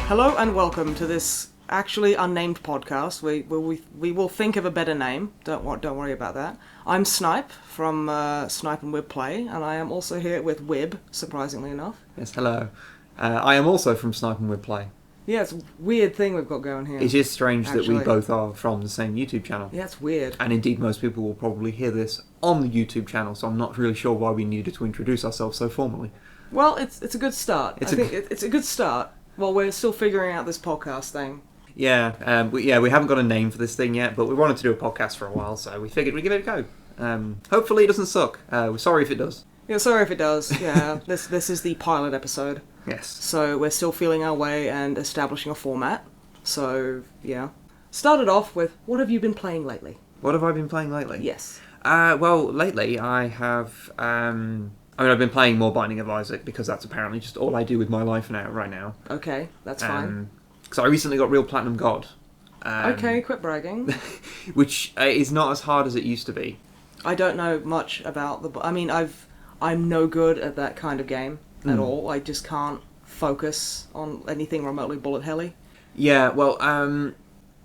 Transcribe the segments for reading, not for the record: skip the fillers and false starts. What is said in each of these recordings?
Hello and welcome to this actually unnamed podcast. We will think of a better name. Don't worry about that. I'm Snipe from Snipe and Wib Play, and I am also here with Wib, surprisingly enough. Yes, hello. I am also from Snipe and Wib Play. Yeah, it's a weird thing we've got going here. It is strange actually. that we both are from the same YouTube channel. Yeah, it's weird. And indeed, most people will probably hear this on the YouTube channel, so I'm not really sure why we needed to introduce ourselves so formally. Well, it's a good start. I think it's a good start. Well, we're still figuring out this podcast thing. Yeah, we haven't got a name for this thing yet, but we wanted to do a podcast for a while, so we figured we'd give it a go. Hopefully it doesn't suck. We're sorry if it does. Yeah, sorry if it does. Yeah, this is the pilot episode. Yes. So we're still feeling our way and establishing a format. So, yeah. Started off with, what have you been playing lately? What have I been playing lately? Yes. Well, lately I have... I've been playing more Binding of Isaac because that's apparently just all I do with my life right now. Okay, that's fine. So I recently got Real Platinum God. Okay, quit bragging. Which is not as hard as it used to be. I don't know much about I'm no good at that kind of game at all. I just can't focus on anything remotely bullet helly. Yeah, well,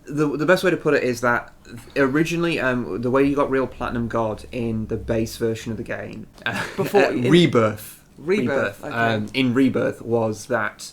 the best way to put it is that originally, the way you got Real Platinum God in the base version of the game, Rebirth, okay. In Rebirth was that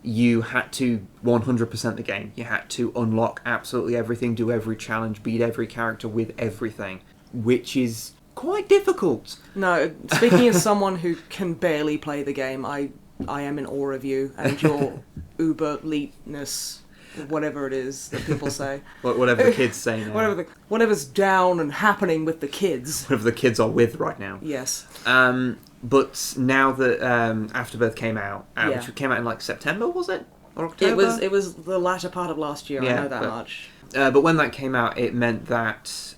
you had to 100% the game. You had to unlock absolutely everything, do every challenge, beat every character with everything, which is quite difficult. No, speaking as someone who can barely play the game, I am in awe of you and your uber leapness. Whatever it is that people say. Whatever the kids say now. Whatever's down and happening with the kids. Whatever the kids are with right now. Yes. But now that Afterbirth came out, which came out in like September, was it? Or October? It was the latter part of last year, I know that much. But when that came out, it meant that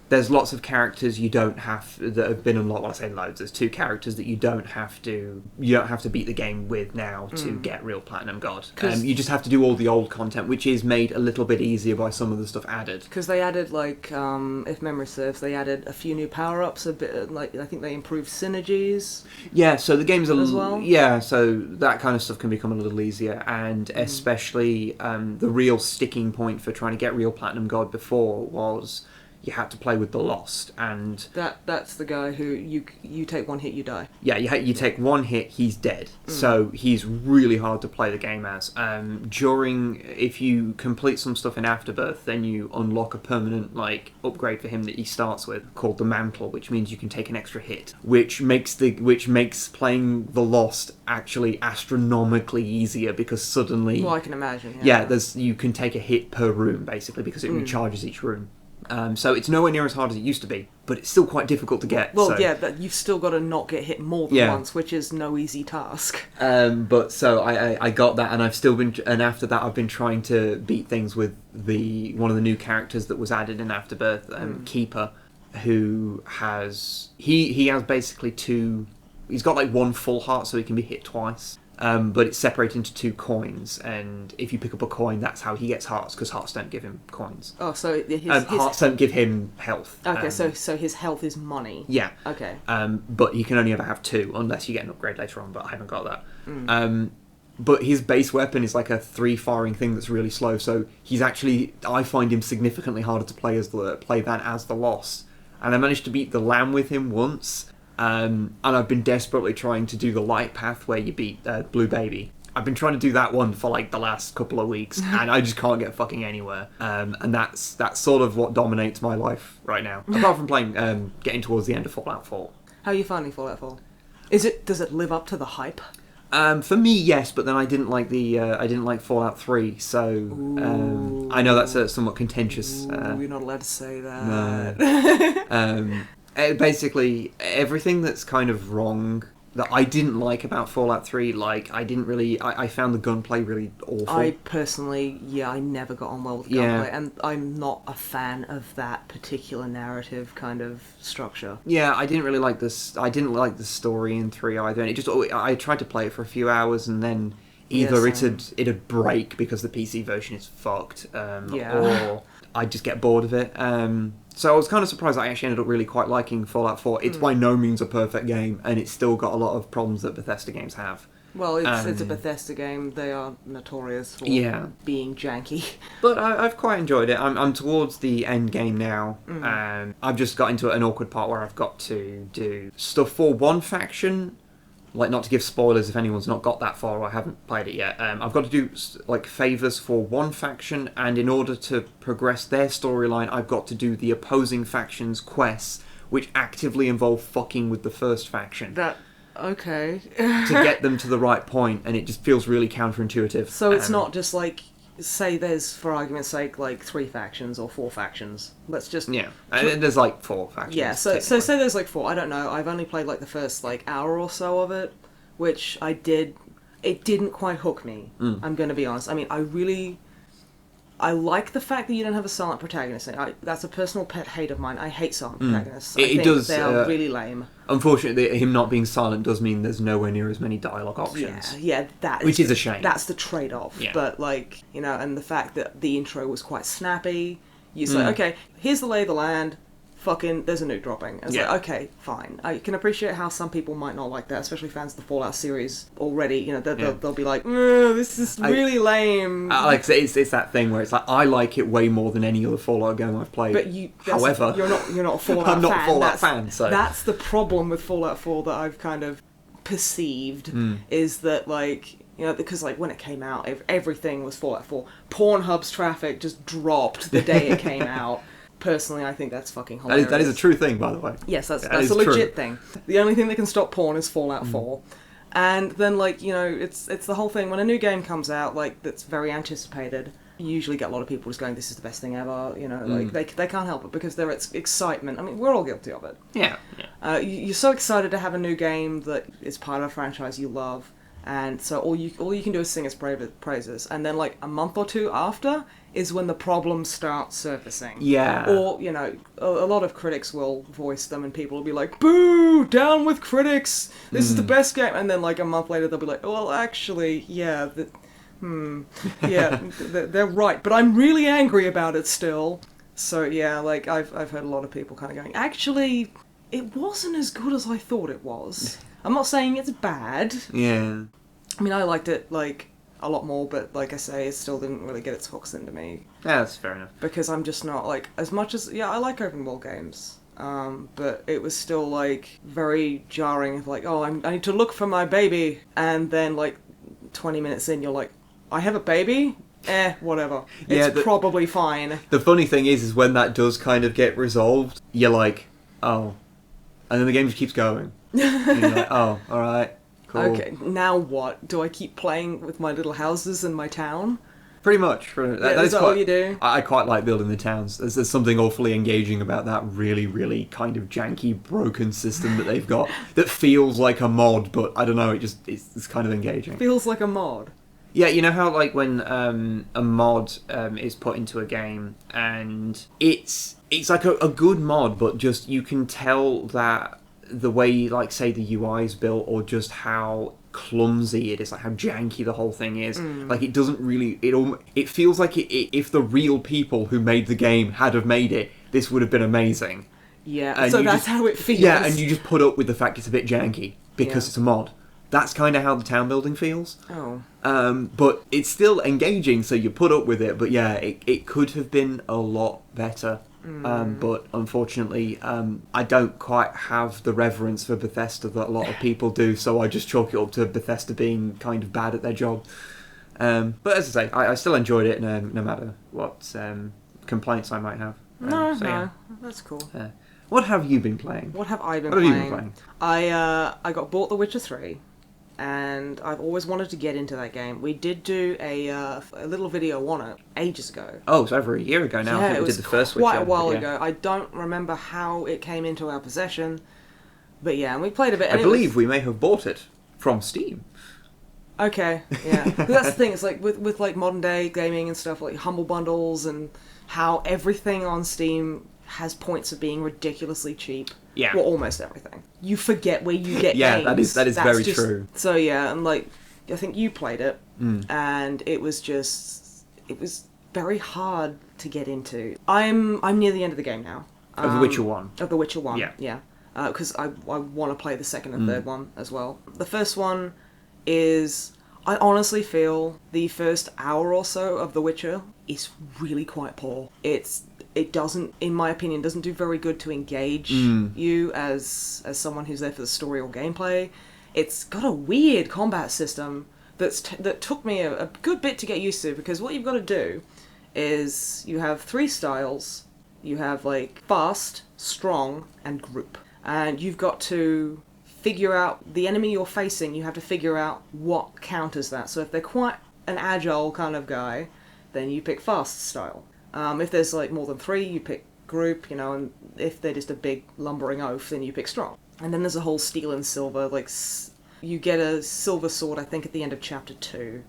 there's lots of characters you don't have that have been unlocked. Well, I say loads. There's 2 characters that you don't have to beat the game with now to get Real Platinum God. You just have to do all the old content, which is made a little bit easier by some of the stuff added. Because they added, like, if memory serves, they added a few new power-ups. A bit, like, I think they improved synergies. Yeah, so the game's as well. Yeah, so that kind of stuff can become a little easier, and especially the real sticking point for trying to get Real Platinum God before was you had to play with the Lost, and that's the guy who you take one hit, you die. Yeah, you take one hit, he's dead. So he's really hard to play the game as. If you complete some stuff in Afterbirth, then you unlock a permanent upgrade for him that he starts with called the Mantle, which means you can take an extra hit, which makes playing the Lost actually astronomically easier because suddenly. Well, I can imagine. Yeah, you can take a hit per room basically because it recharges each room. So it's nowhere near as hard as it used to be, but it's still quite difficult to get. Well, yeah, but you've still got to not get hit more than once, which is no easy task. But so I got that, and I've still been, and after that I've been trying to beat things with one of the new characters that was added in Afterbirth, Keeper, who has he has basically 2. He's got like 1 full heart, so he can be hit twice. But it's separated into 2 coins, and if you pick up a coin, that's how he gets hearts, because hearts don't give him coins. Oh, so hearts don't give him health. Okay, so his health is money. Yeah. Okay. But you can only ever have 2, unless you get an upgrade later on, but I haven't got that. But his base weapon is like a 3-firing thing that's really slow, so he's actually, I find him significantly harder to play than as the Lost. And I managed to beat the Lamb with him once. And I've been desperately trying to do the light path where you beat Blue Baby. I've been trying to do that one for like the last couple of weeks, and I just can't get fucking anywhere. And that's sort of what dominates my life right now. Apart from playing, getting towards the end of Fallout 4. How are you finding Fallout 4? Does it live up to the hype? For me, yes, but then I didn't like Fallout 3, so I know that's a somewhat contentious. You're not allowed to say that. No. Basically, everything that's kind of wrong that I didn't like about Fallout 3. Like, I didn't really... I found the gunplay really awful. I personally, I never got on well with gunplay, and I'm not a fan of that particular narrative kind of structure. Yeah, I didn't really like this. I didn't like the story in 3 either, and I tried to play it for a few hours, and then either it'd break because the PC version is fucked, or I'd just get bored of it. So I was kind of surprised I actually ended up really quite liking Fallout 4. It's by no means a perfect game, and it's still got a lot of problems that Bethesda games have. Well, it's a Bethesda game. They are notorious for being janky. But I've quite enjoyed it. I'm towards the end game now. I've just got into an awkward part where I've got to do stuff for one faction. Like, not to give spoilers if anyone's not got that far or haven't played it yet. I've got to do, like, favours for one faction, and in order to progress their storyline, I've got to do the opposing faction's quests, which actively involve fucking with the first faction. Okay. To get them to the right point, and it just feels really counterintuitive. So it's not just, like, say there's, for argument's sake, like 3 factions or 4 factions. Let's just... Yeah, and there's like 4 factions. Yeah, so say there's like 4, I don't know, I've only played like the first like hour or so of it, which I did... It didn't quite hook me, I'm going to be honest. I mean, I like the fact that you don't have a silent protagonist. That's a personal pet hate of mine. I hate silent protagonists. I think they are really lame. Unfortunately, him not being silent does mean there's nowhere near as many dialogue options. Yeah, which is a shame. That's the trade-off. Yeah. But, like, you know, and the fact that the intro was quite snappy. You say, okay, here's the lay of the land. Fucking, there's a nuke dropping. It's like, okay, fine. I can appreciate how some people might not like that, especially fans of the Fallout series already. You know, they'll be like, this is really lame. Like, it's that thing where it's like, I like it way more than any other Fallout game I've played. But however, you're not a Fallout fan. I'm not a Fallout fan, so... That's the problem with Fallout 4 that I've kind of perceived, is that, like... You know, because, like, when it came out, everything was Fallout 4. Pornhub's traffic just dropped the day it came out. Personally, I think that's fucking hilarious. That is a true thing, by the way. Yes, that's a legit thing. The only thing that can stop porn is Fallout 4. And then, like, you know, it's the whole thing. When a new game comes out, like, that's very anticipated, you usually get a lot of people just going, this is the best thing ever, you know, like, they can't help it because they're excitement. I mean, we're all guilty of it. Yeah. You're so excited to have a new game that is part of a franchise you love, and so all you can do is sing its praises. And then, like, a month or two after is when the problems start surfacing. Yeah. Or, you know, a lot of critics will voice them and people will be like, boo, down with critics, this is the best game. And then, like, a month later they'll be like, well, actually, yeah, they're right, but I'm really angry about it still. So, yeah, like, I've heard a lot of people kind of going, actually, it wasn't as good as I thought it was. I'm not saying it's bad. Yeah. I mean, I liked it, like, a lot more, but like I say, it still didn't really get its hooks into me. Yeah, that's fair enough. Because I'm just not, like, as much as, I like open world games, but it was still, like, very jarring of, like, I need to look for my baby, and then, like, 20 minutes in, you're like, I have a baby? Whatever. It's probably fine. The funny thing is when that does kind of get resolved, you're like, oh. And then the game just keeps going. And you're like, oh, alright. Cool. Okay, now what? Do I keep playing with my little houses in my town? Pretty much. Is that all you do? I quite like building the towns. There's something awfully engaging about that really, really kind of janky, broken system that they've got that feels like a mod, but I don't know, it's kind of engaging. Feels like a mod? Yeah, you know how, like, when a mod is put into a game, and it's like a good mod, but just you can tell that the way, like, say, the UI is built, or just how clumsy it is, like how janky the whole thing is. Like, it doesn't really... It feels like if the real people who made the game had have made it, this would have been amazing. Yeah, and so that's how it feels. Yeah, and you just put up with the fact it's a bit janky, because it's a mod. That's kind of how the town building feels. Oh. But it's still engaging, so you put up with it. But yeah, it could have been a lot better. But unfortunately, I don't quite have the reverence for Bethesda that a lot of people do, so I just chalk it up to Bethesda being kind of bad at their job. But as I say, I still enjoyed it, no matter what complaints I might have. That's cool. What have you been playing? What have I been playing? playing? What have you been playing? I got bought The Witcher 3. And I've always wanted to get into that game. We did do a little video on it ages ago. Oh, it's over a year ago now. Yeah, I think we did the first quite Witcher, a while ago. I don't remember how it came into our possession, But yeah, and we played a bit. I And believe we may have bought it from Steam. Okay, yeah. But that's the thing. It's like with like modern day gaming and stuff, like Humble Bundles and how everything on Steam has points of being ridiculously cheap. Yeah. Well, almost everything. You forget where you get Yeah, games. that is very true. So yeah, and like I think you played it, and it was very hard to get into. I'm near the end of the game now. Of The Witcher 1. Of The Witcher 1, Yeah. yeah. Because I want to play the second and third one as well. The first one is... I honestly feel the first hour or so of The Witcher is really quite poor. It doesn't, in my opinion, doesn't do very good to engage you as someone who's there for the story or gameplay. It's got a weird combat system that took me a good bit to get used to, because what you've got to do is you have 3 styles. You have like fast, strong, and group. And you've got to figure out the enemy you're facing. You have to figure out what counters that. So if they're quite an agile kind of guy, then you pick fast style. If there's like more than 3, you pick group, you know, and if they're just a big lumbering oaf, then you pick strong. And then there's a whole steel and silver, like you get a silver sword, I think, at the end of chapter 2,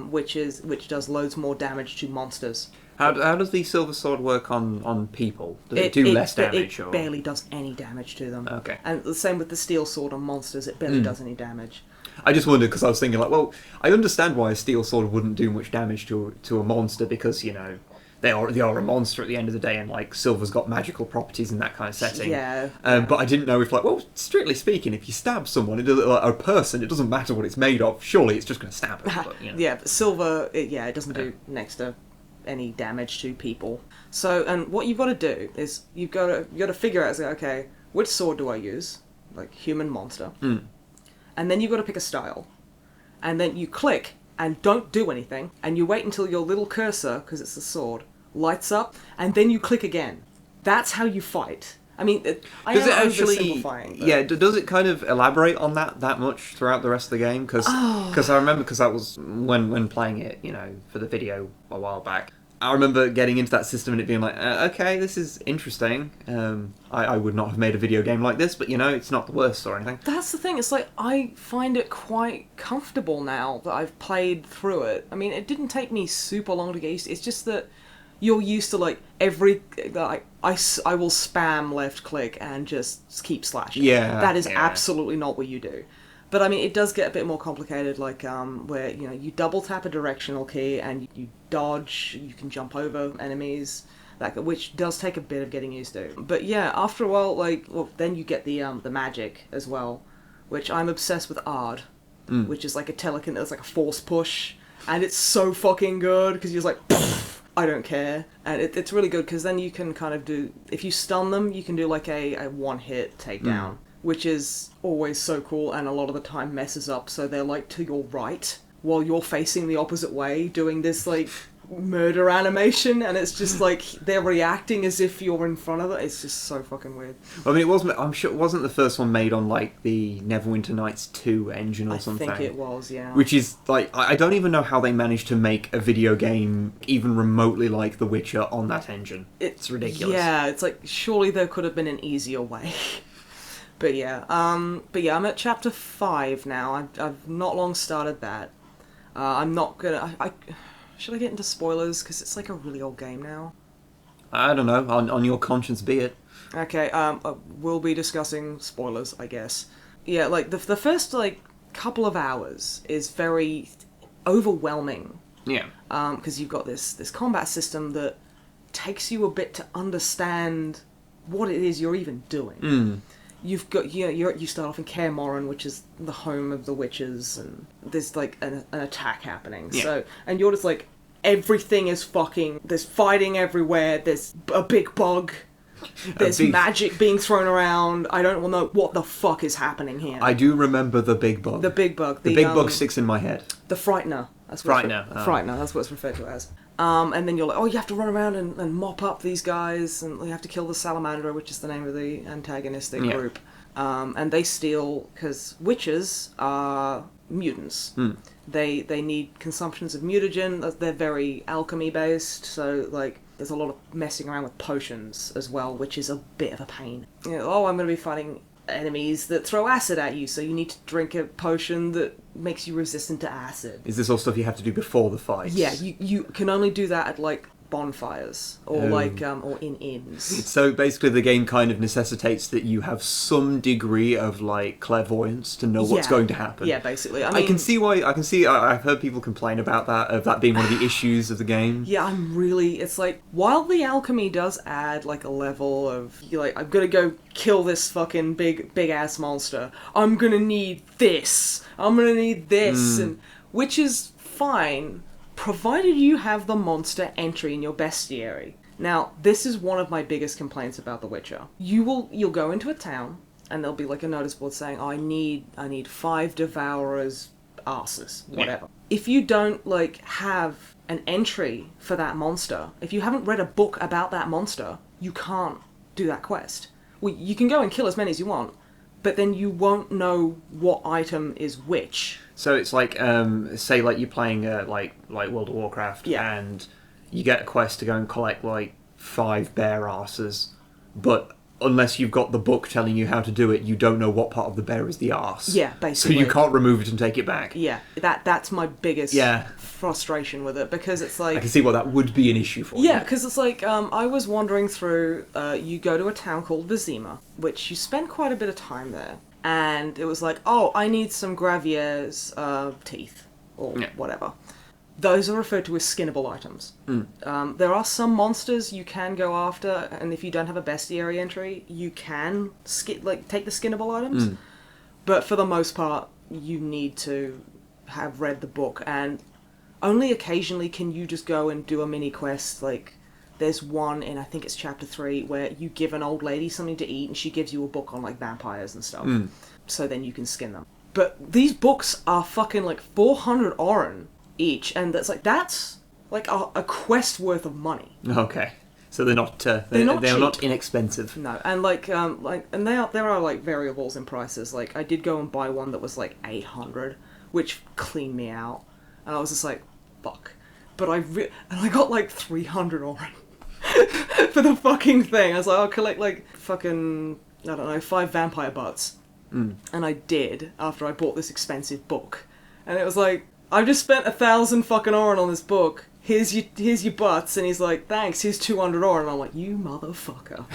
which does loads more damage to monsters. How does the silver sword work on people? Does it do less damage? It barely does any damage to them. Okay. And the same with the steel sword on monsters, it barely does any damage. I just wondered, because I was thinking, like, well, I understand why a steel sword wouldn't do much damage to a monster, because, you know, they are a monster at the end of the day, and, like, silver's got magical properties in that kind of setting. Yeah. But I didn't know if, like, well, strictly speaking, if you stab someone, like, a person, it doesn't matter what it's made of. Surely it's just going to stab them. But, you know. Yeah, but silver, it doesn't do next to any damage to people. So, and what you've got to do is you've got to figure out, okay, which sword do I use? Like, human, monster. And then you've got to pick a style. And then you click and don't do anything, and you wait until your little cursor, because it's a sword, lights up, and then you click again. That's how you fight. I mean, I does am it actually? oversimplifying, but... Yeah, does it kind of elaborate on that much throughout the rest of the game? Because I remember, because that was when playing it, you know, for the video a while back. I remember getting into that system and it being like, okay, this is interesting. I would not have made a video game like this, but, you know, it's not the worst or anything. That's the thing, it's like, I find it quite comfortable now that I've played through it. I mean, it didn't take me super long to get used to it. It's just that you're used to, like, I will spam left click and just keep slashing. Yeah. That is absolutely not what you do. But I mean, it does get a bit more complicated, like, where, you know, you double tap a directional key and you dodge, you can jump over enemies, which does take a bit of getting used to. But yeah, after a while, like, well, then you get the magic as well, which I'm obsessed with Ard, which is like a it's like a force push, and it's so fucking good, because you're just like, pfft, I don't care. And it's really good, because then you can kind of do, if you stun them, you can do like a one-hit takedown. Which is always so cool, and a lot of the time messes up, so they're like to your right while you're facing the opposite way, doing this like murder animation, and it's just like they're reacting as if you're in front of it. It's just so fucking weird. I mean, I'm sure it wasn't the first one made on like the Neverwinter Nights 2 engine or something. I think it was, yeah. Which is like, I don't even know how they managed to make a video game even remotely like The Witcher on that engine. It's ridiculous. Yeah, it's like, surely there could have been an easier way. But yeah, I'm at chapter 5 now. I've not long started that. I'm not gonna... should I get into spoilers? Because it's like a really old game now. I don't know. On your conscience be it. Okay, we'll be discussing spoilers, I guess. Yeah, like, the first, like, couple of hours is very overwhelming. Yeah. Because you've got this combat system that takes you a bit to understand what it is you're even doing. You've got, you start off in Kaer Morhen, which is the home of the witches, and there's like an attack happening. Yeah. So, and you're just like, everything is fucking, there's fighting everywhere, there's a big bug, there's magic being thrown around, I don't know what the fuck is happening here. I do remember the big bug. The big bug. The big bug sticks in my head. The Frightener. That's what Frightener, that's what it's referred to as. And then you're like, oh, you have to run around and mop up these guys, and you have to kill the Salamander, which is the name of the antagonistic group. And they steal, because witches are mutants. They need consumptions of mutagen. They're very alchemy based, so like there's a lot of messing around with potions as well, which is a bit of a pain. I'm going to be fighting enemies that throw acid at you, so you need to drink a potion that makes you resistant to acid. Is this all stuff you have to do before the fight? Yeah, you can only do that at, like, bonfires, or or in inns. So basically the game kind of necessitates that you have some degree of, like, clairvoyance to know what's going to happen. Yeah, basically. I I mean, can see why. I've heard people complain about that, of that being one of the issues of the game. yeah, it's like, while the alchemy does add, like, a level of, you're like, I'm gonna go kill this fucking big-ass monster, I'm gonna need this, and which is fine, provided you have the monster entry in your bestiary. Now, this is one of my biggest complaints about The Witcher. You'll go into a town, and there'll be like a notice board saying, I need 5 Devourers' asses, whatever. If you don't, like, have an entry for that monster, if you haven't read a book about that monster, you can't do that quest. Well, you can go and kill as many as you want, but then you won't know what item is which. So it's like, say, like, you're playing, like World of Warcraft, and you get a quest to go and collect, like, 5 bear asses, but unless you've got the book telling you how to do it, you don't know what part of the bear is the arse. Yeah, basically. So you can't remove it and take it back. Yeah, that's my biggest frustration with it, because it's like... I can see why that would be an issue for you. Yeah, because it's like, I was wandering through, you go to a town called Vizima, which you spend quite a bit of time there, and it was like, oh, I need some Gravier's teeth, or whatever. Those are referred to as skinnable items. There are some monsters you can go after, and if you don't have a bestiary entry, you can take the skinnable items. But for the most part, you need to have read the book, and only occasionally can you just go and do a mini quest. Like, there's one in, I think it's chapter 3, where you give an old lady something to eat, and she gives you a book on, like, vampires and stuff. So then you can skin them. But these books are fucking, like, 400 Oren each, and that's like a quest worth of money. Okay, so they're not inexpensive. No, and and there are like variables in prices. Like, I did go and buy one that was like 800, which cleaned me out, and I was just like, fuck. But and I got like 300 Oren for the fucking thing. I was like, I'll collect like fucking, I don't know, 5 vampire butts, and I did after I bought this expensive book, and it was like, I've just spent 1,000 fucking Oren on this book. Here's your butts. And he's like, thanks, here's 200 Oren. And I'm like, you motherfucker.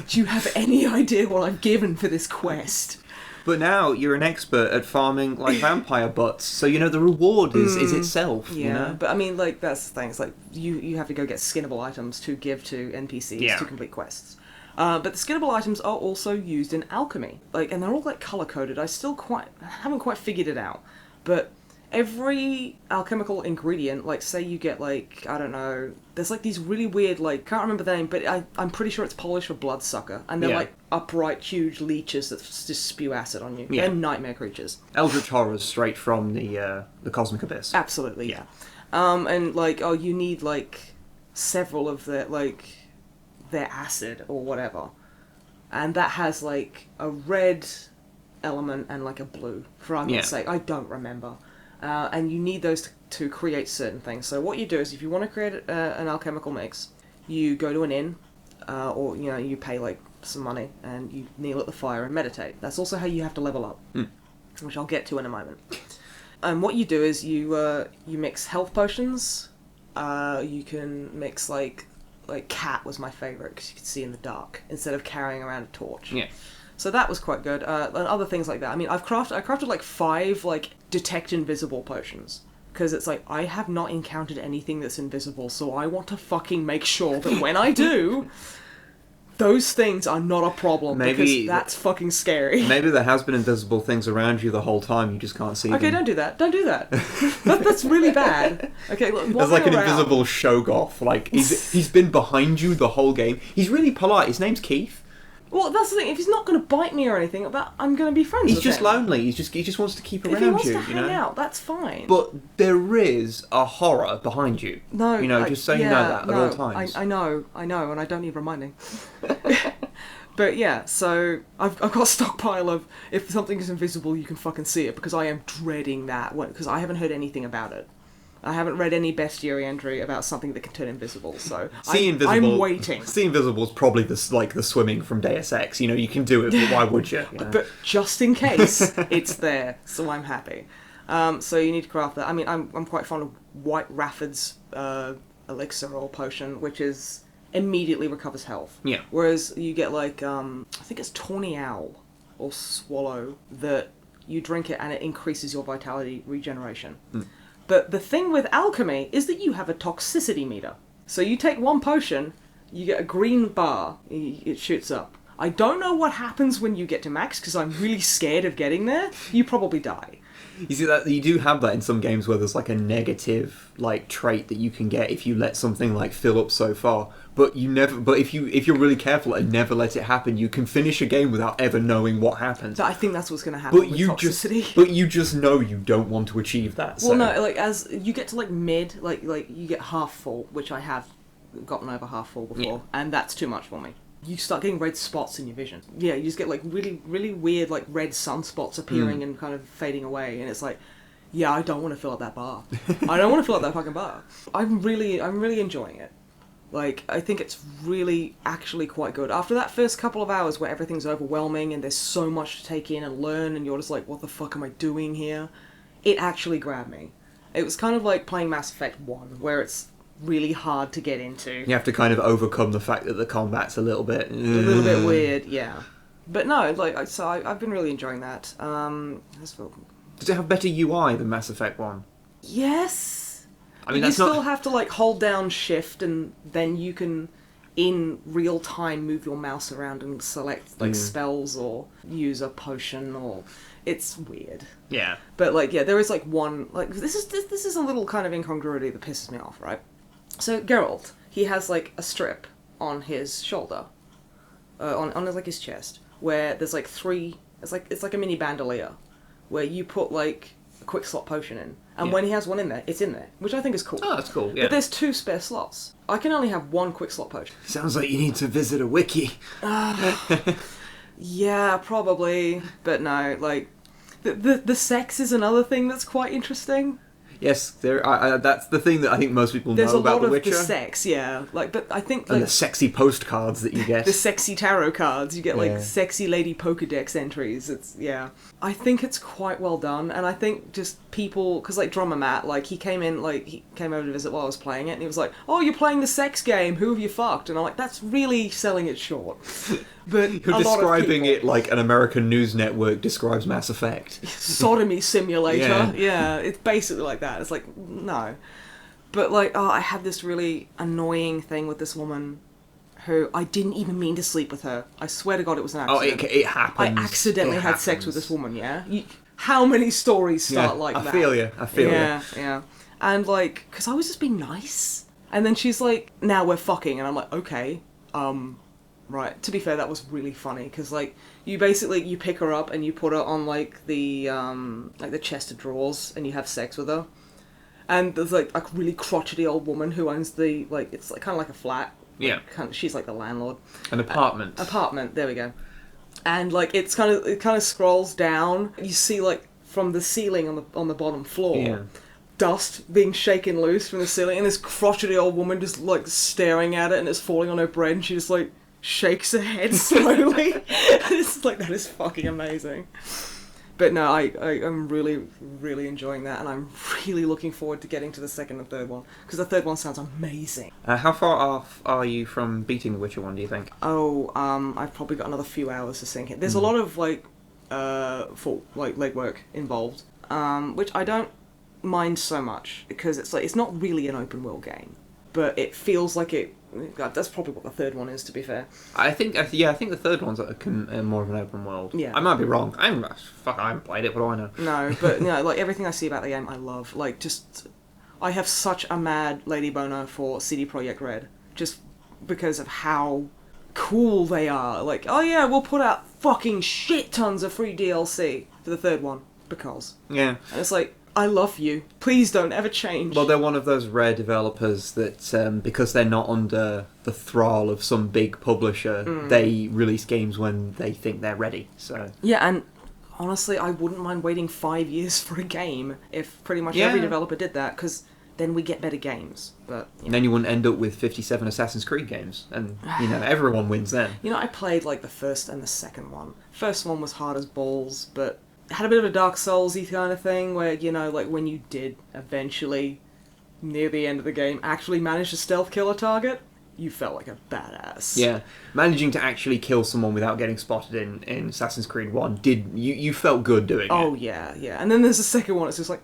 Do you have any idea what I've given for this quest? But now you're an expert at farming, like, vampire butts. So, you know, the reward is itself, yeah, you know? But I mean, like, that's the thing. It's like, you have to go get skinnable items to give to NPCs to complete quests. But the skinnable items are also used in alchemy. Like, and they're all, like, colour-coded. I haven't quite figured it out. But every alchemical ingredient, like, say you get, like, I don't know, there's, like, these really weird, like, can't remember the name, but I'm pretty sure it's Polish for bloodsucker, and they're, like, upright, huge leeches that just spew acid on you. Yeah. They're nightmare creatures. Eldritch horrors straight from the Cosmic Abyss. Absolutely, yeah. And, like, oh, you need, like, several of their acid, or whatever. And that has, like, a red element and, like, a blue, for argument's sake. I don't remember. And you need those to create certain things. So what you do is, if you want to create an alchemical mix, you go to an inn, or, you know, you pay, like, some money, and you kneel at the fire and meditate. That's also how you have to level up, which I'll get to in a moment. And what you do is you mix health potions. You can mix, like cat was my favourite, because you could see in the dark, instead of carrying around a torch. Yeah. So that was quite good, and other things like that. I mean, I crafted like 5, like, detect invisible potions, because it's like, I have not encountered anything that's invisible, so I want to fucking make sure that when I do, those things are not a problem, because that's fucking scary. Maybe there has been invisible things around you the whole time, you just can't see them. Okay, don't do that. That's really bad. Okay, look, there's like an invisible Shoggoth, like, he's been behind you the whole game. He's really polite, his name's Keith. Well, that's the thing. If he's not going to bite me or anything, I'm going to be friends with him. He's just lonely. He just wants to keep around you. If he wants to hang out, that's fine. But there is a horror behind you. No, you know, just so you know that at all times. I know, and I don't need reminding. But yeah, so I've got a stockpile of, if something is invisible, you can fucking see it, because I am dreading that one, because I haven't heard anything about it. I haven't read any bestiary entry about something that can turn invisible, so Invisible, I'm waiting. See Invisible is probably the swimming from Deus Ex. You know, you can do it, but why would you? But just in case, it's there, so I'm happy. So you need to craft that. I mean, I'm quite fond of White Rafford's elixir or potion, which is immediately recovers health. Yeah. Whereas you get like, I think it's Tawny Owl or Swallow that you drink it and it increases your vitality regeneration. But the thing with alchemy is that you have a toxicity meter. So you take one potion, you get a green bar, it shoots up. I don't know what happens when you get to max, because I'm really scared of getting there. You probably die. You see that you do have that in some games where there's like a negative like trait that you can get if you let something like fill up so far. But you never. But if you're really careful and never let it happen, you can finish a game without ever knowing what happens. So I think that's what's going to happen with toxicity. But you just know you don't want to achieve that. Well, no, like as you get to like mid, like you get half full, which I have gotten over half full before, and that's too much for me. You start getting red spots in your vision. Yeah, you just get like really, really weird like red sunspots appearing and kind of fading away, and it's like, yeah, I don't want to fill up that bar. I don't want to fill up that fucking bar. I'm really enjoying it. Like, I think it's really actually quite good. After that first couple of hours where everything's overwhelming and there's so much to take in and learn and you're just like, what the fuck am I doing here? It actually grabbed me. It was kind of like playing Mass Effect 1, where it's really hard to get into. You have to kind of overcome the fact that the combat's a little bit weird, yeah. But no, like, so I've been really enjoying that. Does it have better UI than Mass Effect 1? Yes! I mean, you still have to like hold down shift and then you can in real time move your mouse around and select like spells or use a potion, or it's weird. Yeah. But like, yeah, there is like one, like this is a little kind of incongruity that pisses me off, right? So Geralt, he has like a strip on his shoulder, on like his chest, where there's like three. It's like a mini bandolier, where you put like a quick slot potion in, and when he has one in there, it's in there, which I think is cool. Oh, that's cool. Yeah. But there's 2 spare slots. I can only have 1 quick slot potion. Sounds like you need to visit a wiki. Yeah, probably, but no. Like the sex is another thing that's quite interesting. Yes, that's the thing that I think most people know about The Witcher. There's a lot of the sex, yeah. Like, but I think like, and the sexy postcards that you get. The sexy tarot cards. You get like sexy lady Pokédex entries. It's I think it's quite well done, and I think just people, because like drummer Matt, like he came over to visit while I was playing it, and he was like, "Oh, you're playing the sex game. Who have you fucked?" And I'm like, "That's really selling it short." But you're describing it like an American news network describes Mass Effect. Sodomy simulator. Yeah, it's basically like that. It's like, no. But like, I had this really annoying thing with this woman who I didn't even mean to sleep with her. I swear to God it was an accident. Oh, it happens. I accidentally had sex with this woman, yeah? How many stories start like that? I feel you. Yeah. And like, because I was just being nice. And then she's like, now we're fucking. And I'm like, okay, right. To be fair, that was really funny, because like, you pick her up and you put her on like the chest of drawers and you have sex with her. And there's like a really crotchety old woman who owns the, like, it's like kind of like a flat. Yeah. She's like the landlord. An apartment. Apartment, there we go. And like, it kind of scrolls down. You see like from the ceiling on the bottom floor, dust being shaken loose from the ceiling, and this crotchety old woman just like staring at it, and it's falling on her bread, and she just like shakes her head slowly. It's like, that is fucking amazing. But no, I'm really, really enjoying that, and I'm really looking forward to getting to the second and third one, because the third one sounds amazing. How far off are you from beating The Witcher 1, do you think? I've probably got another few hours to sink it. There's a lot of like legwork involved, which I don't mind so much, because it's not really an open world game, but it feels like it. That's probably what the third one is, to be fair. I think the third one's more of an open world. Yeah. I might be wrong. I haven't played it, what do I know? No, but like everything I see about the game, I love. Like, just, I have such a mad lady boner for CD Projekt Red, just because of how cool they are. Like, oh yeah, we'll put out fucking shit tons of free DLC for the third one, because. Yeah. And it's like, I love you. Please don't ever change. Well, they're one of those rare developers that, because they're not under the thrall of some big publisher, they release games when they think they're ready. So yeah, and honestly, I wouldn't mind waiting 5 years for a game if pretty much every developer did that, because then we get better games. But And then you wouldn't end up with 57 Assassin's Creed games, and everyone wins then. I played like the first and the second one. First one was hard as balls, but it had a bit of a Dark Souls-y kind of thing where, like when you did eventually, near the end of the game, actually manage to stealth kill a target, you felt like a badass. Yeah, managing to actually kill someone without getting spotted in Assassin's Creed 1 you felt good doing it. Oh yeah. And then there's the second one, it's just like,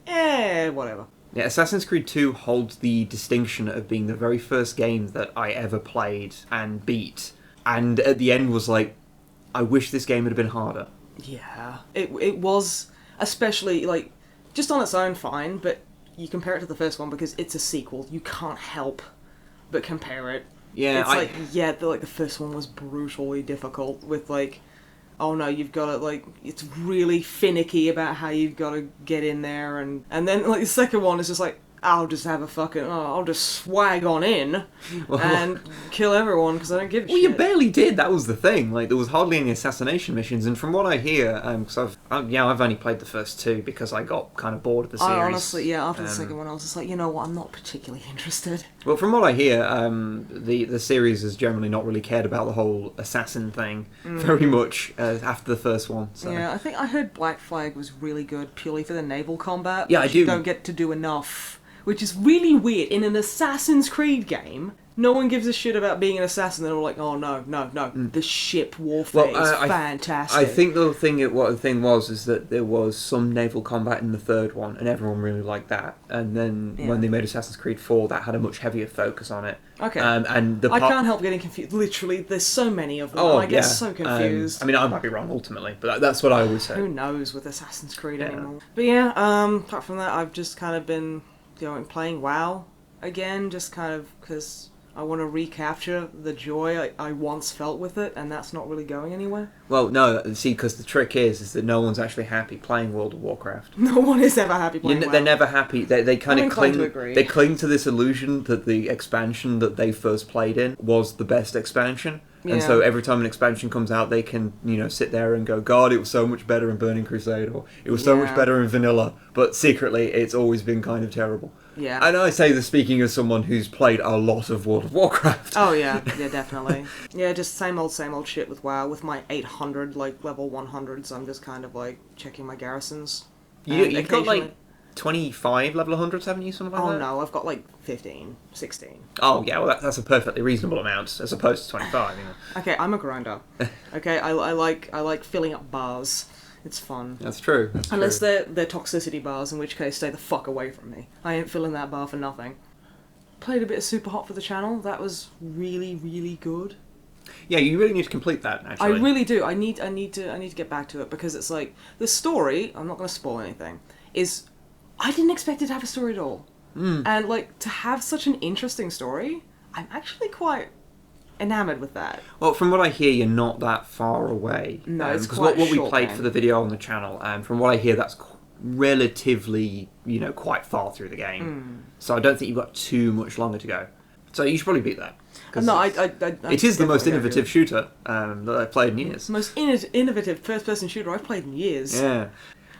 whatever. Yeah, Assassin's Creed 2 holds the distinction of being the very first game that I ever played and beat. And at the end was like, I wish this game had been harder. Yeah. It was, especially, like, just on its own fine, but you compare it to the first one because it's a sequel. You can't help but compare it. Yeah, it's the first one was brutally difficult with, like, oh no, you've got to, like, it's really finicky about how you've got to get in there, and then, like, the second one is just like, I'll just swag on in and kill everyone because I don't give a shit. Well, you barely did. That was the thing. Like, there was hardly any assassination missions, and from what I hear, because I've only played the first two because I got kind of bored of the series. Honestly, after the second one, I was just like, you know what, I'm not particularly interested. Well, from what I hear, the series has generally not really cared about the whole assassin thing very much after the first one. So. Yeah, I think I heard Black Flag was really good purely for the naval combat. Yeah, I do. You don't get to do enough. Which is really weird. In an Assassin's Creed game, no one gives a shit about being an assassin. They're all like, oh, no. The ship warfare is fantastic. I think what the thing was is that there was some naval combat in the third one, and everyone really liked that. And then when they made Assassin's Creed 4, that had a much heavier focus on it. Okay. And I can't help getting confused. Literally, there's so many of them. Oh, I get so confused. I might be wrong ultimately, but that's what I always say. Who knows with Assassin's Creed anymore? But apart from that, I've just kind of been playing WoW again, just kind of because I want to recapture the joy I once felt with it, and that's not really going anywhere. Well, no, see, because the trick is that no one's actually happy playing World of Warcraft. No one is ever happy playing WoW. They're never happy. They kind of cling. To agree. They cling to this illusion that the expansion that they first played in was the best expansion. Yeah. And so every time an expansion comes out, they can, sit there and go, God, it was so much better in Burning Crusade, or it was so much better in Vanilla. But secretly, it's always been kind of terrible. Yeah. And I say this speaking as someone who's played a lot of World of Warcraft. Oh, yeah, definitely. Yeah, just same old shit with WoW. With my 800, level 100s, I'm just kind of, checking my garrisons. You've got, 25 level 100s, haven't you? Something like that? Oh, no, I've got, 15, 16. Oh, yeah, well, that's a perfectly reasonable amount, as opposed to 25, Okay, I'm a grinder. Okay, I like filling up bars. It's fun. That's true. Unless they're toxicity bars, in which case stay the fuck away from me. I ain't filling that bar for nothing. Played a bit of Super Hot for the channel. That was really, really good. Yeah, you really need to complete that, actually. I really do. I need to get back to it because it's the story, I'm not going to spoil anything, is I didn't expect it to have a story at all. And to have such an interesting story, I'm actually quite enamored with that. Well, from what I hear, you're not that far away. No, it's because quite what we short played then. for the video on the channel, from what I hear, that's relatively, quite far through the game. So I don't think you've got too much longer to go. So you should probably beat that. No, it is the most innovative shooter that I've played in years. Most innovative first-person shooter I've played in years. Yeah.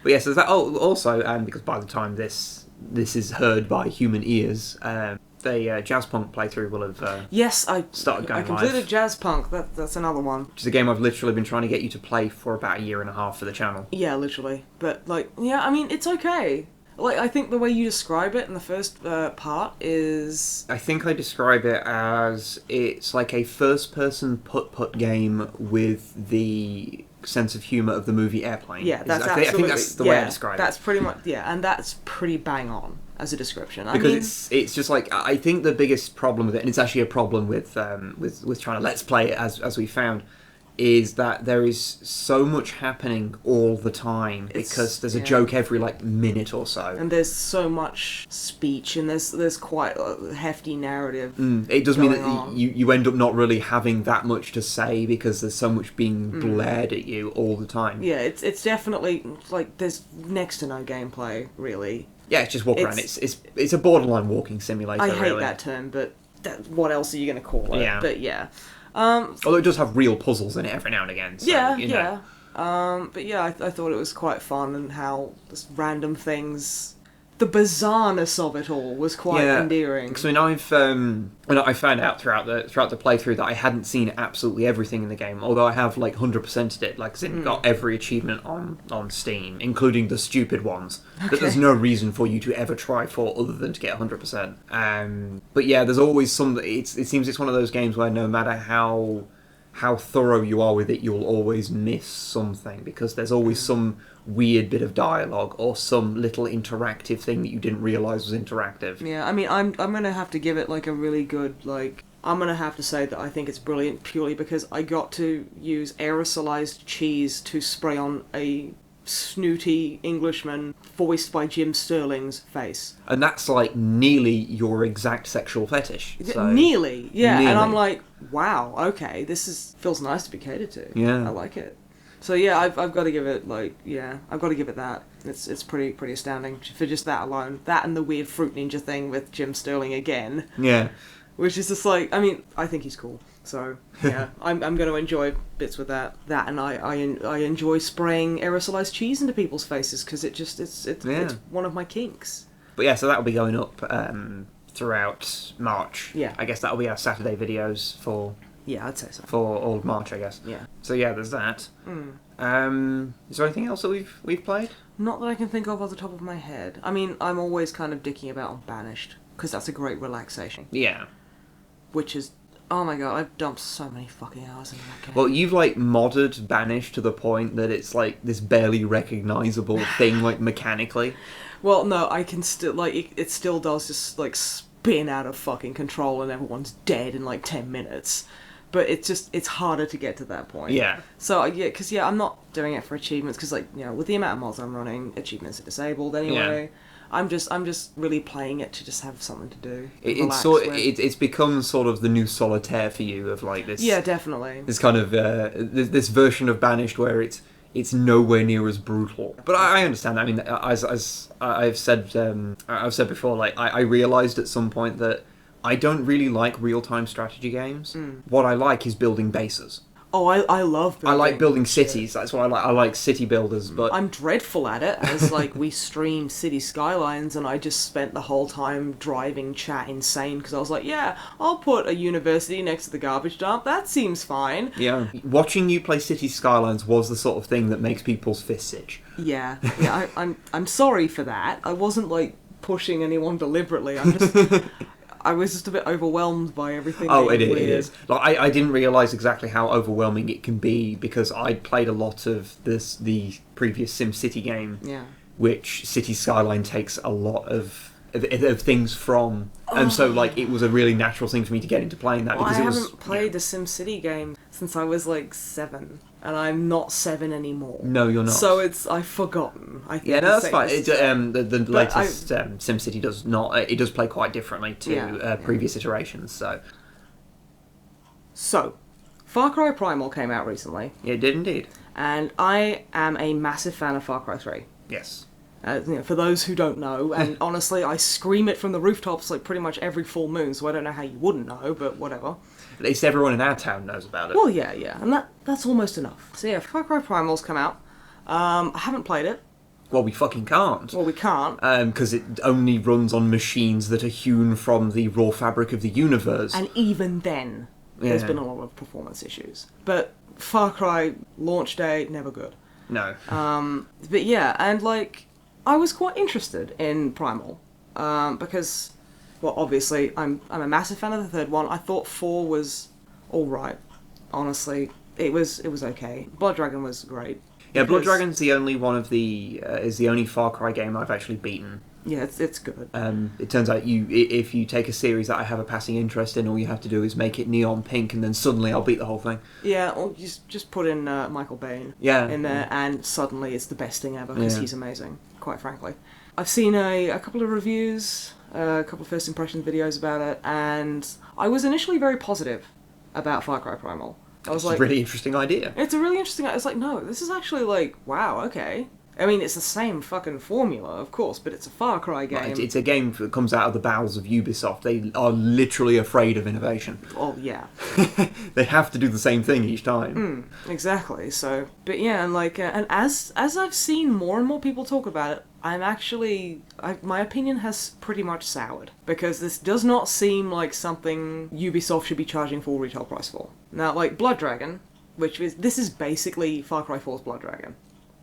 But yes, there's that. Oh, also, because by the time this is heard by human ears, the Jazzpunk playthrough will have started going I completed live. Jazzpunk. That's another one. Which is a game I've literally been trying to get you to play for about a year and a half for the channel. Yeah, literally. But it's okay. I think the way you describe it in the first part is... I think I describe it as it's like a first-person putt-putt game with the sense of humour of the movie Airplane. Yeah, that's I think that's the way I describe it. That's pretty much... Yeah, and that's pretty bang on as a description. Because it's just I think the biggest problem with it, and it's actually a problem with trying to let's play it as we found, is that there is so much happening all the time because there's a joke every minute or so, and there's so much speech, and there's quite a hefty narrative. It does mean that you end up not really having that much to say because there's so much being blared at you all the time. Yeah, it's definitely there's next to no gameplay really. Yeah, it's just walk around. It's a borderline walking simulator. I hate really. that term, but what else are you going to call it? Yeah. But yeah. Although it does have real puzzles in it every now and again. So, But yeah, I thought it was quite fun and how just random things the bizarreness of it all was quite endearing. Because I found out throughout the playthrough that I hadn't seen absolutely everything in the game, although I have like 100%ed it. Like, it's got every achievement on Steam, including the stupid ones that there's no reason for you to ever try for other than to get 100%. But yeah, there's always some. It seems it's one of those games where no matter how thorough you are with it, you'll always miss something, because there's always some weird bit of dialogue or some little interactive thing that you didn't realise was interactive. Yeah, I mean, I'm gonna have to give it like a really good, like, I'm gonna have to say that I think it's brilliant purely because I got to use aerosolized cheese to spray on a snooty Englishman voiced by Jim Sterling's face. And that's like nearly your exact sexual fetish. So. Nearly, yeah. Nearly. And I'm like, wow, okay, feels nice to be catered to. Yeah. I like it. So yeah, I've got to give it I've got to give it that. It's pretty astounding for just that alone. That and the weird Fruit Ninja thing with Jim Sterling again. Yeah. Which is just like, I mean, I think he's cool. So yeah, I'm going to enjoy bits with that. That and I enjoy spraying aerosolized cheese into people's faces because it's one of my kinks. But yeah, so that'll be going up throughout March. Yeah. I guess that'll be our Saturday videos for. Yeah, I'd say so. For all of March, I guess. Yeah. So yeah, there's that. Is there anything else that we've played? Not that I can think of off the top of my head. I mean, I'm always kind of dicking about on Banished because that's a great relaxation. Yeah. Which is, oh my god, I've dumped so many fucking hours into that game. Well, you've like modded Banished to the point that it's like this barely recognisable thing, like mechanically. Well, no, I can still like it still does just like spin out of fucking control and everyone's dead in like 10 minutes. But it's harder to get to that point. Yeah. So, yeah, because, yeah, I'm not doing it for achievements, because, like, you know, with the amount of mods I'm running, achievements are disabled anyway. Yeah. I'm just really playing it to just have something to do. It's become sort of the new Solitaire for you, of, like, this... Yeah, definitely. This kind of, this version of Banished where it's nowhere near as brutal. But I understand that. I mean, as I've said before, like, I realised at some point that I don't really like real-time strategy games. What I like is building bases. Oh, I love building. I like building cities. That's what I like. I like city builders, but... I'm dreadful at it, as, like, we streamed City Skylines, and I just spent the whole time driving chat insane, because I was like, yeah, I'll put a university next to the garbage dump. That seems fine. Yeah. Watching you play City Skylines was the sort of thing that makes people's fists itch. Yeah. Yeah, I'm sorry for that. I wasn't, like, pushing anyone deliberately. I was just a bit overwhelmed by everything. Oh, it is. Like, I didn't realise exactly how overwhelming it can be because I'd played a lot of the previous SimCity game, which City Skyline takes a lot of things from, and so like it was a really natural thing for me to get into playing that because I haven't played a SimCity game since I was like 7. And I'm not 7 anymore. No, you're not. So I've forgotten. I think that's fine. The latest SimCity does not. It does play quite differently to previous iterations. So, Far Cry Primal came out recently. It did indeed. And I am a massive fan of Far Cry 3. Yes. For those who don't know, and honestly, I scream it from the rooftops like pretty much every full moon, so I don't know how you wouldn't know, but whatever. At least everyone in our town knows about it. Well, yeah, and that's almost enough. So yeah, Far Cry Primal's come out. I haven't played it. Well, we fucking can't. Well, we can't. Because it only runs on machines that are hewn from the raw fabric of the universe. And even then, there's been a lot of performance issues. But Far Cry launch day, never good. No. But yeah, and like, I was quite interested in Primal. Because... Well, obviously, I'm a massive fan of the third one. I thought 4 was alright. Honestly, it was okay. Blood Dragon was great. Yeah, Blood Dragon's the only one of is the only Far Cry game I've actually beaten. Yeah, it's good. It turns out if you take a series that I have a passing interest in, all you have to do is make it neon pink, and then suddenly I'll beat the whole thing. Yeah, or you just put in Michael Bain in there, and suddenly it's the best thing ever, because he's amazing, quite frankly. I've seen a couple of reviews, a couple of first impressions videos about it, and I was initially very positive about Far Cry Primal. I was like, it's a really interesting idea. It's a really interesting idea. It's like, no, this is actually like, wow, okay. I mean, it's the same fucking formula, of course, but it's a Far Cry game. Right, it's a game that comes out of the bowels of Ubisoft. They are literally afraid of innovation. Well, yeah. They have to do the same thing each time. Exactly. So, but yeah, and like, and as I've seen more and more people talk about it, I'm actually, my opinion has pretty much soured, because this does not seem like something Ubisoft should be charging full retail price for. Now, like Blood Dragon, this is basically Far Cry 4's Blood Dragon.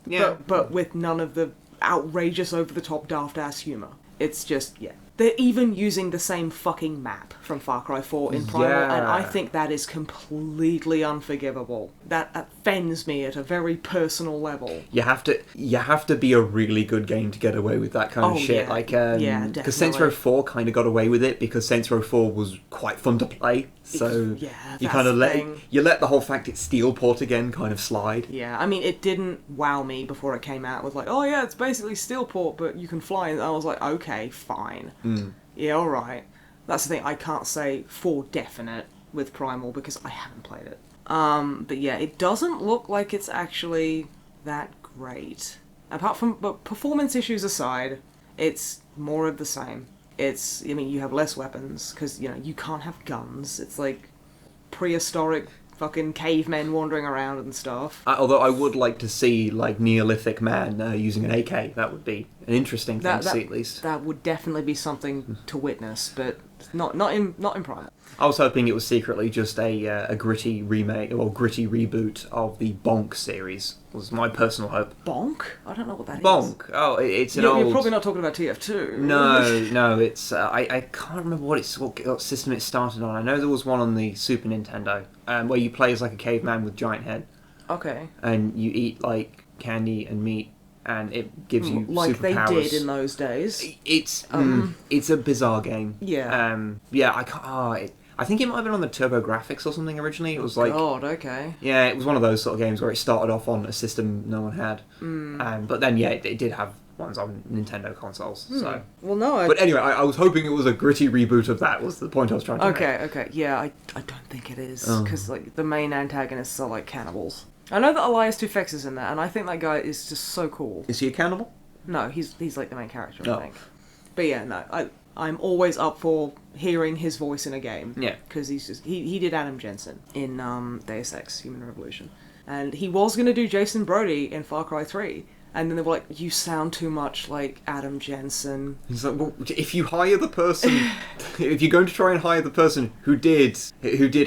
Yeah. But with none of the outrageous, over-the-top, daft-ass humour. It's just, yeah. They're even using the same fucking map from Far Cry 4 in Primal, and I think that is completely unforgivable. That offends me at a very personal level. You have to be a really good game to get away with that kind of shit. Yeah. Like, Yeah, because definitely. Saints Row 4 kind of got away with it because Saints Row 4 was quite fun to play. So Yeah, you that's kind of the let thing. the whole fact it's Steelport again kind of slide. Yeah, I mean, it didn't wow me before it came out with like, oh yeah, it's basically Steelport, but you can fly, and I was like, okay, fine. Yeah, alright. That's the thing, I can't say for definite with Primal because I haven't played it. But yeah, it doesn't look like it's actually that great. Apart from, but performance issues aside, it's more of the same. I mean, you have less weapons, because, you know, you can't have guns. It's like prehistoric fucking cavemen wandering around and stuff. Although I would like to see, like, Neolithic man using an AK. That would be an interesting thing to see, at least. That would definitely be something to witness, but not in Primal. I was hoping it was secretly just a gritty remake or gritty reboot of the Bonk series. Was my personal hope. Bonk? I don't know what that is. Bonk. Oh, it's an You're old. probably not talking about TF2. No. It's I can't remember what system it started on. I know there was one on the Super Nintendo, where you play as like a caveman with giant head, Okay. and you eat like candy and meat, and it gives you Like superpowers. they did in those days. It's a bizarre game. Yeah. I can't. I think it might have been on the TurboGrafx or something originally. It was like, God, okay. yeah, it was one of those sort of games where it started off on a system no one had. But then, yeah, it did have ones on Nintendo consoles. So, Well, no, but anyway, I was hoping it was a gritty reboot of that. Was the point I was trying to make. Okay, yeah, I don't think it is, because like the main antagonists are like cannibals. I know that Elias Tufex is in that, and I think that guy is just so cool. Is he a cannibal? No, he's like the main character, Oh. I think. But yeah, no, I'm always up for hearing his voice in a game. Yeah. Because he did Adam Jensen in Deus Ex: Human Revolution, and he was gonna do Jason Brody in Far Cry 3. And then they were like, you sound too much like Adam Jensen. He's like, well, if you hire the person, if you're going to try and hire the person who did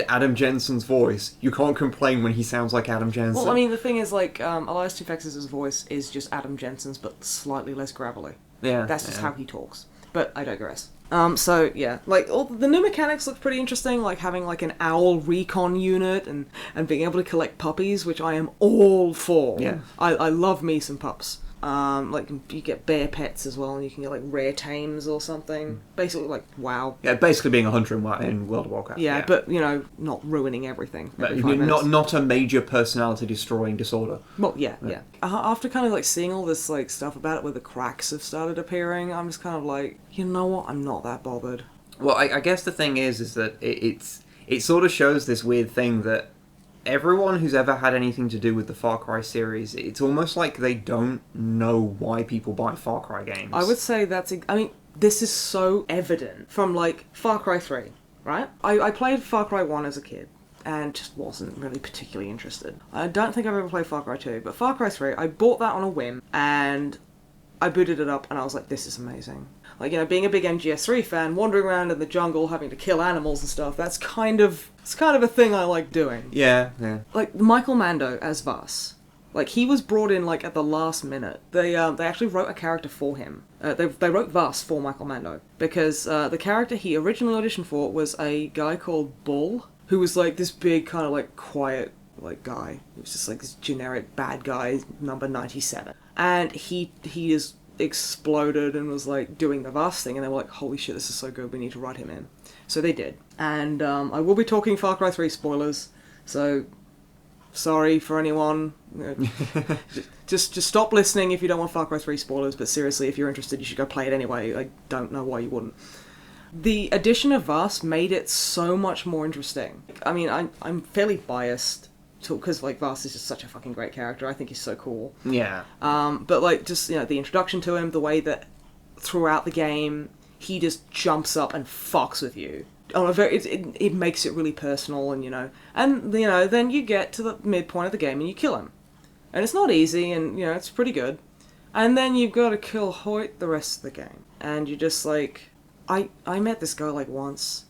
Adam Jensen's voice, you can't complain when he sounds like Adam Jensen. Well, I mean, the thing is, like, Elias Tufex's voice is just Adam Jensen's, but slightly less gravelly. yeah, That's just how he talks. But I digress. So yeah, like all the new mechanics look pretty interesting, like having like an owl recon unit and being able to collect puppies, which I am all for. Yeah. I love me some pups. Like you get bear pets as well, and you can get like rare tames or something. Basically, like WoW. Yeah, basically being a hunter in World of Warcraft. Yeah, but you know, not ruining everything. But every 5 minutes. not a major personality destroying disorder. Well, yeah. After kind of like seeing all this like stuff about it where the cracks have started appearing, I'm just kind of like, you know what? I'm not that bothered. Well, I guess the thing is that it sort of shows this weird thing that everyone who's ever had anything to do with the Far Cry series, it's almost like they don't know why people buy Far Cry games. I would say this is so evident from like Far Cry 3, right? I played Far Cry 1 as a kid and just wasn't really particularly interested. I don't think I've ever played Far Cry 2, but Far Cry 3, I bought that on a whim and I booted it up and I was like, this is amazing. Like, you know, being a big MGS3 fan, wandering around in the jungle, having to kill animals and stuff, it's kind of a thing I like doing. Yeah. Like, Michael Mando as Vass. Like, he was brought in, like, at the last minute. They actually wrote a character for him. They wrote Vass for Michael Mando. Because the character he originally auditioned for was a guy called Bull, who was, like, this big, kind of, like, quiet, like, guy. He was just, like, this generic bad guy, number 97. And he is exploded and was like doing the Vass thing, and they were like, holy shit, this is so good, we need to write him in. So they did. And I will be talking Far Cry 3 spoilers, so sorry for anyone. Just stop listening if you don't want Far Cry 3 spoilers, but seriously, if you're interested, you should go play it anyway. I don't know why you wouldn't. The addition of Vass made it so much more interesting. I mean, I'm fairly biased because like Vass is just such a fucking great character. I think he's so cool. Yeah. But like just the introduction to him, the way that throughout the game he just jumps up and fucks with you on a very it makes it really personal, and then you get to the midpoint of the game and you kill him, and it's not easy, and it's pretty good, and then you've got to kill Hoyt the rest of the game, and you're just like, I met this guy like once.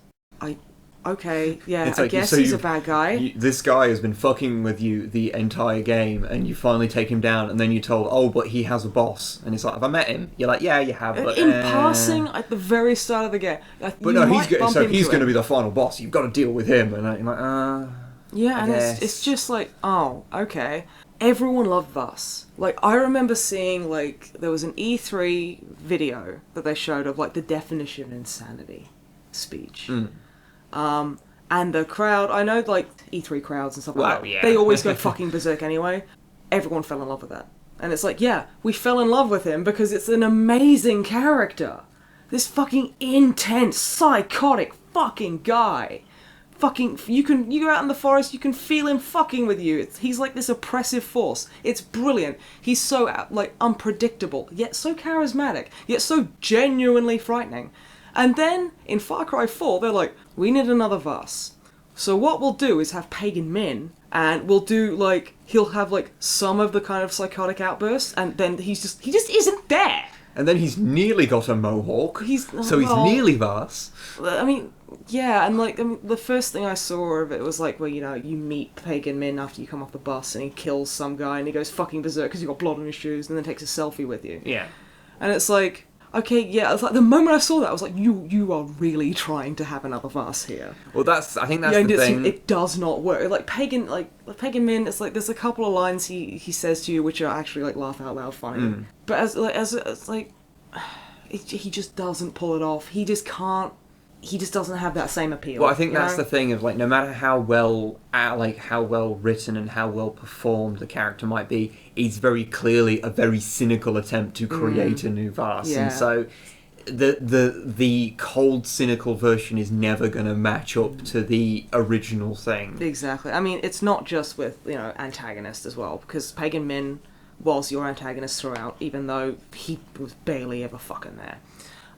Okay, yeah, I guess he's a bad guy. This guy has been fucking with you the entire game, and you finally take him down, and then you're told, oh, but he has a boss. And it's like, have I met him? You're like, yeah, you have, but... In passing, at the very start of the game. But no, he's going to be the final boss. You've got to deal with him. And you're like, yeah, and it's just like, oh, okay. Everyone loved Vass. Like, I remember seeing, like, there was an E3 video that they showed of, like, the definition of insanity speech. And the crowd, I know, like, E3 crowds and stuff like that, they always go fucking berserk anyway. Everyone fell in love with that. And it's like, yeah, we fell in love with him because it's an amazing character. This fucking intense, psychotic fucking guy. You go out in the forest, you can feel him fucking with you. He's like this oppressive force. It's brilliant. He's so, like, unpredictable, yet so charismatic, yet so genuinely frightening. And then, in Far Cry 4, they're like, we need another Vass. So what we'll do is have Pagan Min, and we'll do, like, he'll have, like, some of the kind of psychotic outbursts, and then he just isn't there. And then he's nearly got a mohawk, he's nearly Vass. I mean, yeah, and, like, the first thing I saw of it was, like, where, you meet Pagan Min after you come off the bus, and he kills some guy, and he goes fucking berserk because he got blood on his shoes, and then takes a selfie with you. Yeah. And it's like... Okay, yeah, it's like the moment I saw that, I was like, you are really trying to have another Vass here. Well, I think that's the thing. It does not work. Like Pagan Min, it's like there's a couple of lines he says to you which are actually like laugh out loud funny. But as he just doesn't pull it off. He just can't. He just doesn't have that same appeal. Well, I think that's the thing of, like, no matter how well written and how well performed the character might be, it's very clearly a very cynical attempt to create a new Vass. Yeah. And so the cold, cynical version is never going to match up to the original thing. Exactly. I mean, it's not just with, antagonist as well, because Pagan Min was your antagonist throughout, even though he was barely ever fucking there.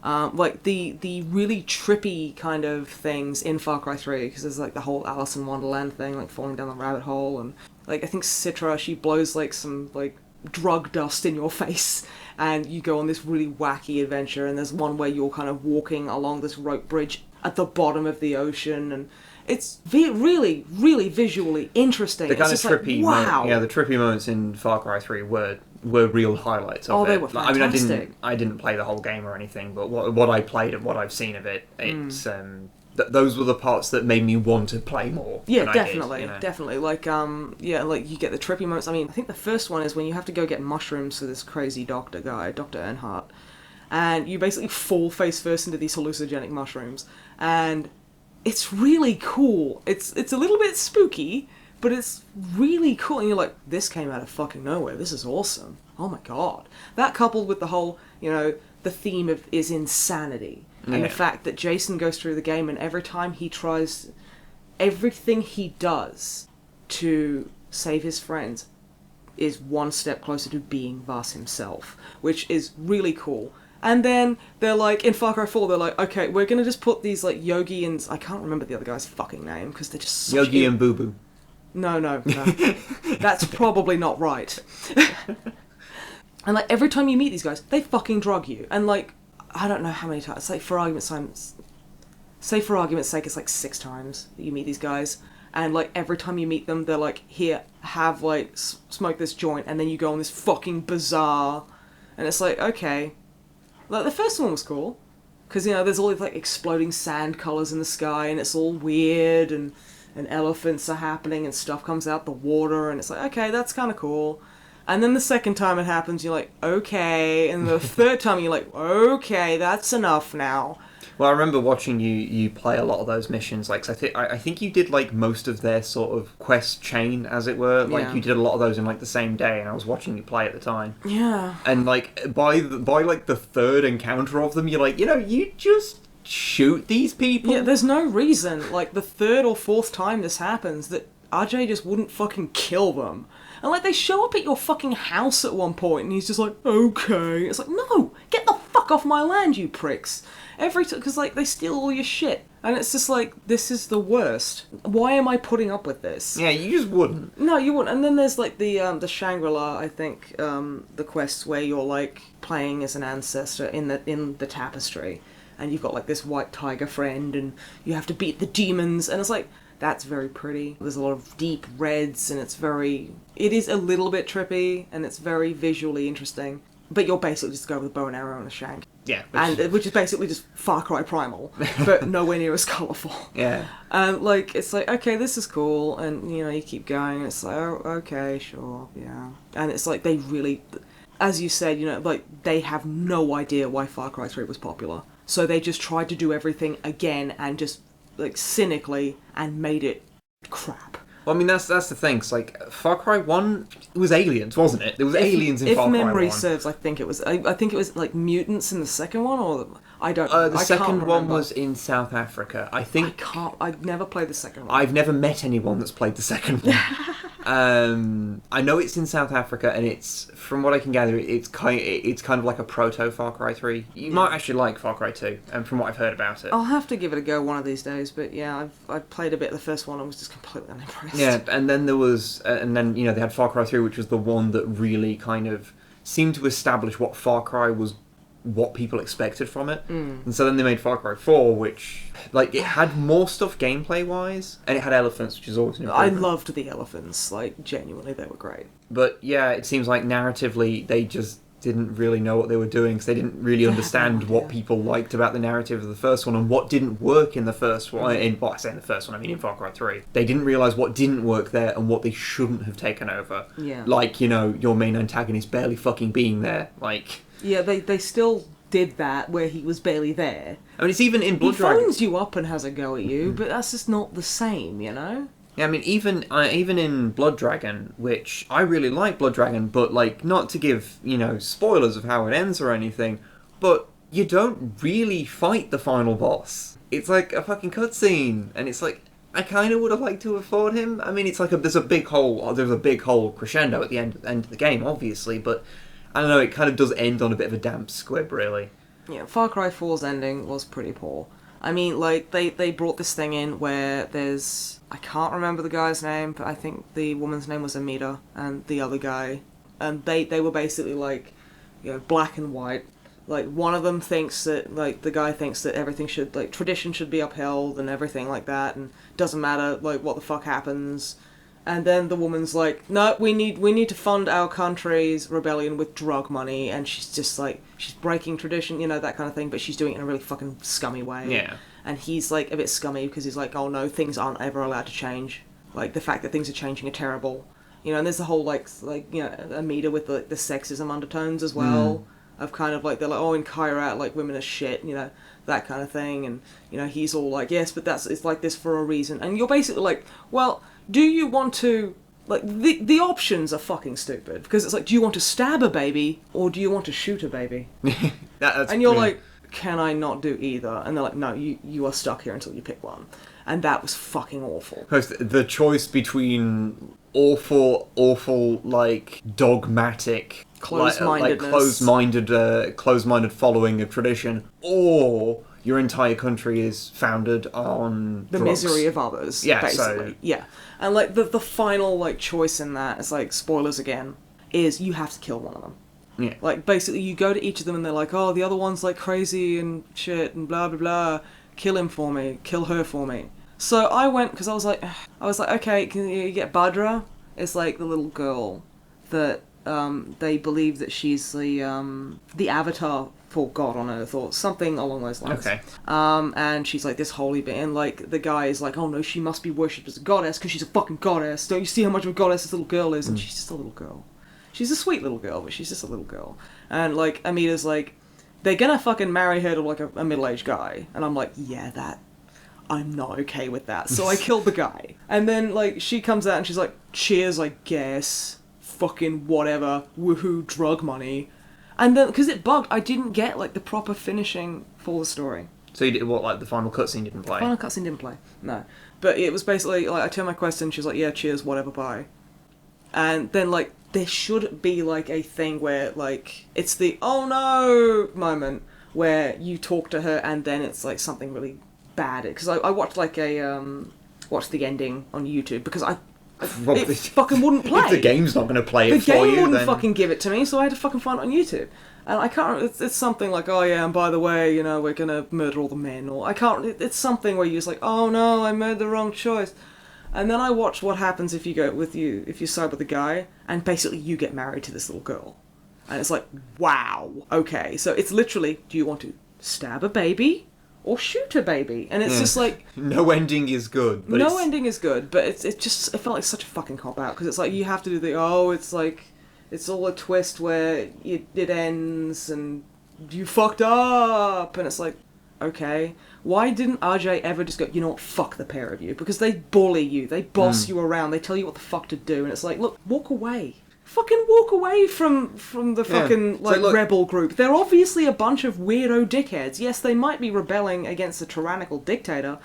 Like the really trippy kind of things in Far Cry 3, because there's like the whole Alice in Wonderland thing, like falling down the rabbit hole, and like I think Citra, she blows like some like drug dust in your face, and you go on this really wacky adventure, and there's one where you're kind of walking along this rope bridge at the bottom of the ocean, and it's really, really visually interesting. The kind of trippy, wow. The trippy moments in Far Cry 3 were real highlights of it. Oh, they were fantastic. I mean, I didn't play the whole game or anything, but what I played and what I've seen of it, it's those were the parts that made me want to play more. Yeah, definitely, definitely. Like, like you get the trippy moments. I mean, I think the first one is when you have to go get mushrooms for this crazy doctor guy, Dr. Earnhardt, and you basically fall face first into these hallucinogenic mushrooms, and it's really cool. It's a little bit spooky, but it's really cool, and you're like, this came out of fucking nowhere. This is awesome. Oh my god. That coupled with the whole, the theme is insanity. And the fact that Jason goes through the game, and every time he tries, everything he does to save his friends is one step closer to being Vass himself, which is really cool. And then they're like, in Far Cry 4, they're like, okay, we're gonna just put these like Yogi and... I can't remember the other guy's fucking name, because they're just such... Yogi and Boo Boo. No. That's probably not right. And like, every time you meet these guys, they fucking drug you. And like, I don't know how many times, like for argument's sake, it's like 6 times that you meet these guys. And like, every time you meet them, they're like, here, have like, smoke this joint, and then you go on this fucking bazaar. And it's like, okay. Like, the first one was cool, because, there's all these, like, exploding sand colours in the sky, and it's all weird, and elephants are happening, and stuff comes out the water, and it's like, okay, that's kind of cool. And then the second time it happens, you're like, okay, and the third time you're like, okay, that's enough now. Well, I remember watching you play a lot of those missions. Like, I think you did like most of their sort of quest chain, as it were. Like, you did a lot of those in like the same day, and I was watching you play at the time. Yeah. And like by like the third encounter of them, you're like, you just shoot these people. Yeah, there's no reason. Like the third or fourth time this happens that RJ just wouldn't fucking kill them. And, like, they show up at your fucking house at one point, and he's just like, okay. It's like, no, get the fuck off my land, you pricks. Because, like, they steal all your shit. And it's just like, this is the worst. Why am I putting up with this? Yeah, you just wouldn't. No, you wouldn't. And then there's, like, the Shangri-La, I think, the quests where you're, like, playing as an ancestor in the tapestry. And you've got, like, this white tiger friend, and you have to beat the demons. And it's like, that's very pretty. There's a lot of deep reds, and it is a little bit trippy, and it's very visually interesting. But you're basically just go with a bow and arrow and a shank. Yeah. Which is basically just Far Cry Primal, but nowhere near as colourful. Yeah. And, like, it's like, okay, this is cool, and, you know, you keep going, and it's like, oh, okay, sure, yeah. And it's like, they really, as you said, you know, like, they have no idea why Far Cry 3 was popular. So they just tried to do everything again, and just, like, cynically, and made it crap. Well, I mean, that's the thing. It's like, Far Cry 1, it was aliens, wasn't it? There was aliens in Far Cry 1. If memory serves, I think it was like mutants in the second one, or I don't know. The second one was in South Africa. I've never played the second one. I've never met anyone that's played the second one. I know it's in South Africa, and it's, from what I can gather, it's kind of like a proto Far Cry 3. You might actually like Far Cry 2, and from what I've heard about it. I'll have to give it a go one of these days, but yeah, I've played a bit of the first one and was just completely unimpressed. Yeah, and then there was, you know, they had Far Cry 3, which was the one that really kind of seemed to establish what Far Cry was, what people expected from it. And so then they made Far Cry 4, which, like, it had more stuff gameplay-wise, and it had elephants, which is always an improvement. I loved the elephants, like, genuinely, they were great. But, yeah, it seems like narratively, they just didn't really know what they were doing, because they didn't really understand what people liked about the narrative of the first one, and what didn't work in the first one. I say in the first one, I mean in Far Cry 3. They didn't realise what didn't work there, and what they shouldn't have taken over. Yeah. Like, you know, your main antagonist barely fucking being there, like... Yeah, they still did that, where he was barely there. I mean, it's even in Blood Dragon. He phones you up and has a go at you, but that's just not the same, you know? Yeah, I mean, even in Blood Dragon, which I really like Blood Dragon, but, like, not to give, you know, spoilers of how it ends or anything, but you don't really fight the final boss. It's like a fucking cutscene, and it's like, I kind of would have liked to have fought him. I mean, it's like there's a big whole crescendo at the end of the game, obviously, but I don't know, it kind of does end on a bit of a damp squib, really. Yeah, Far Cry 4's ending was pretty poor. I mean, like, they brought this thing in where there's... I can't remember the guy's name, but I think the woman's name was Amita, and the other guy. And they were basically, like, you know, black and white. Like, one of them thinks that, like, the guy thinks that everything should, like, tradition should be upheld and everything like that, and doesn't matter, like, what the fuck happens. And then the woman's like, no, we need to fund our country's rebellion with drug money, and she's just like, she's breaking tradition, you know, that kind of thing, but she's doing it in a really fucking scummy way. Yeah. And he's like a bit scummy because he's like, oh no, things aren't ever allowed to change. Like, the fact that things are changing are terrible. You know, and there's the whole like you know, Amita with the sexism undertones as well. Of kind of like, they're like, oh, in Kyrat, like, women are shit, you know, that kind of thing. And, you know, he's all like, yes, but it's like this for a reason. And you're basically like, well, do you want to, like, the options are fucking stupid. Because it's like, do you want to stab a baby, or do you want to shoot a baby? And you're like, can I not do either? And they're like, no, you are stuck here until you pick one. And that was fucking awful. The choice between awful, like, dogmatic... closed-mindedness, closed-minded following of tradition, or your entire country is founded on the drugs. misery of others. Yeah, basically. Yeah, and like the final like choice in that is, like, spoilers again, is you have to kill one of them. Yeah, like, basically you go to each of them and they're like, oh, the other one's like crazy and shit and blah blah blah. Kill him for me. Kill her for me. So I went because I was like, okay, can you get Badra? It's like the little girl that. They believe that she's the avatar for God on Earth, or something along those lines. Okay. And she's like this holy being, and like the guy is like, oh no, she must be worshipped as a goddess because she's a fucking goddess. Don't you see how much of a goddess this little girl is? And she's just a little girl. She's a sweet little girl, but she's just a little girl. And like Amita's like, they're gonna fucking marry her to like a middle-aged guy, and I'm like, yeah, I'm not okay with that. So I killed the guy, and then like she comes out and she's like, cheers, I guess. Fucking whatever, woohoo, drug money. And then, because it bugged, I didn't get, like, the proper finishing for the story. So you did what, like, the final cutscene didn't play? Final cutscene didn't play, no. But it was basically, like, I turned my quest in, she was like, yeah, cheers, whatever, bye. And then, like, there should be, like, a thing where, like, it's the, oh no moment, where you talk to her and then it's, like, something really bad. Because I watched, like, watched the ending on YouTube, because it fucking wouldn't play. If the game's not going to play it for you, the game wouldn't then... fucking give it to me, so I had to fucking find it on YouTube. And I can't... It's something like, oh yeah, and by the way, you know, we're gonna murder all the men, or I can't... It's something where you're just like, oh no, I made the wrong choice. And then I watched what happens if you side with the guy, and basically you get married to this little girl. And it's like, wow, okay. So it's literally, do you want to stab a baby or shoot a baby? And it's just like... No ending is good. But ending is good, but it felt like such a fucking cop-out, because it's like, you have to do the, it's like... It's all a twist where it ends and you fucked up, and it's like, okay, why didn't RJ ever just go, you know what, fuck the pair of you? Because they bully you, they boss you around, they tell you what the fuck to do, and it's like, look, walk away. Fucking walk away from the fucking, like, look, rebel group. They're obviously a bunch of weirdo dickheads. Yes, they might be rebelling against a tyrannical dictator,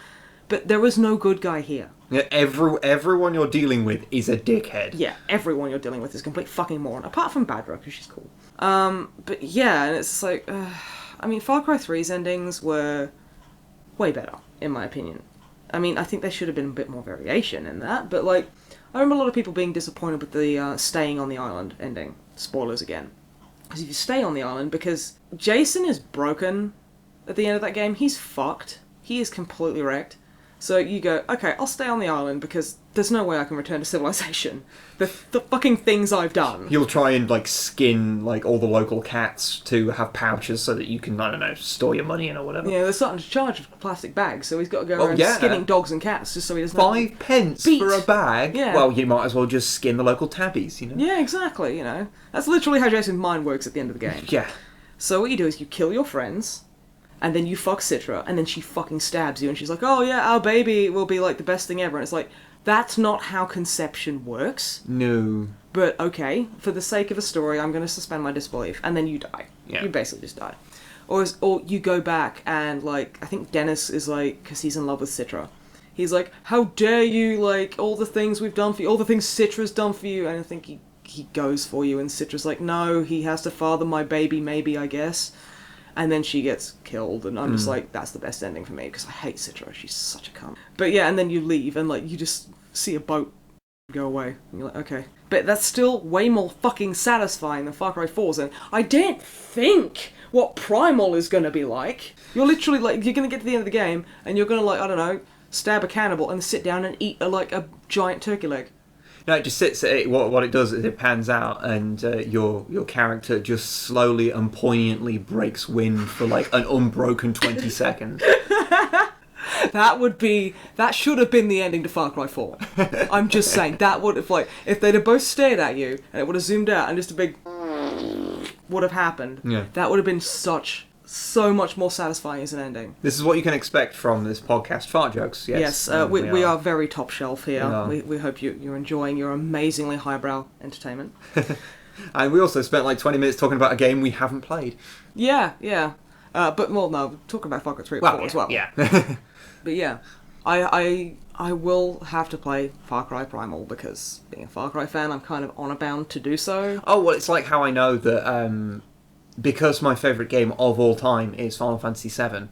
but there is no good guy here. Yeah, everyone you're dealing with is a dickhead. Yeah, everyone you're dealing with is a complete fucking moron, apart from Badra, because she's cool. But yeah, and it's just like, I mean, Far Cry 3's endings were way better, in my opinion. I mean, I think there should have been a bit more variation in that, but like, I remember a lot of people being disappointed with the staying on the island ending. Spoilers again. Because if you stay on the island, because Jason is broken at the end of that game, he's fucked. He is completely wrecked. So you go, okay, I'll stay on the island because there's no way I can return to civilization. The fucking things I've done. You'll try and, like, skin, like, all the local cats to have pouches so that you can, I don't know, store your money in or whatever. Yeah, they're starting to charge for plastic bags, so he's got to go around skinning dogs and cats just so he doesn't 5 pence beat. For a bag? Yeah. Well, you might as well just skin the local tabbies, you know? Yeah, exactly, you know. That's literally how Jason's mind works at the end of the game. Yeah. So what you do is you kill your friends, and then you fuck Citra, and then she fucking stabs you, and she's like, oh yeah, our baby will be like the best thing ever. And it's like, that's not how conception works. No. But okay, for the sake of a story, I'm going to suspend my disbelief. And then you die. Yeah. You basically just die. Or you go back and, like, I think Dennis is like, because he's in love with Citra. He's like, how dare you, like, all the things we've done for you, all the things Citra's done for you. And I think he goes for you, and Citra's like, no, he has to father my baby, maybe, I guess. And then she gets killed, and I'm just like, that's the best ending for me, because I hate Citra, she's such a cunt. But yeah, and then you leave, and like, you just see a boat go away, and you're like, okay. But that's still way more fucking satisfying than Far Cry 4's, and I didn't think what Primal is gonna be like. You're literally like, you're gonna get to the end of the game, and you're gonna, like, I don't know, stab a cannibal, and sit down and eat a giant turkey leg. No, it just sits. What it does is it pans out, and your character just slowly and poignantly breaks wind for like an unbroken 20 seconds. That should have been the ending to Far Cry 4. I'm just saying, that would have, like, if they'd have both stared at you and it would have zoomed out and just a big would have happened. Yeah. That would have been so much more satisfying as an ending. This is what you can expect from this podcast, Fart Jokes. Yes, we are very top shelf here. We We hope you're enjoying your amazingly highbrow entertainment. And we also spent like 20 minutes talking about a game we haven't played. Yeah. But, well, no, talking about Far Cry 3 as well. Yeah. But yeah, I will have to play Far Cry Primal, because being a Far Cry fan, I'm kind of honour bound to do so. Oh, well, it's like how I know that because my favourite game of all time is Final Fantasy VII,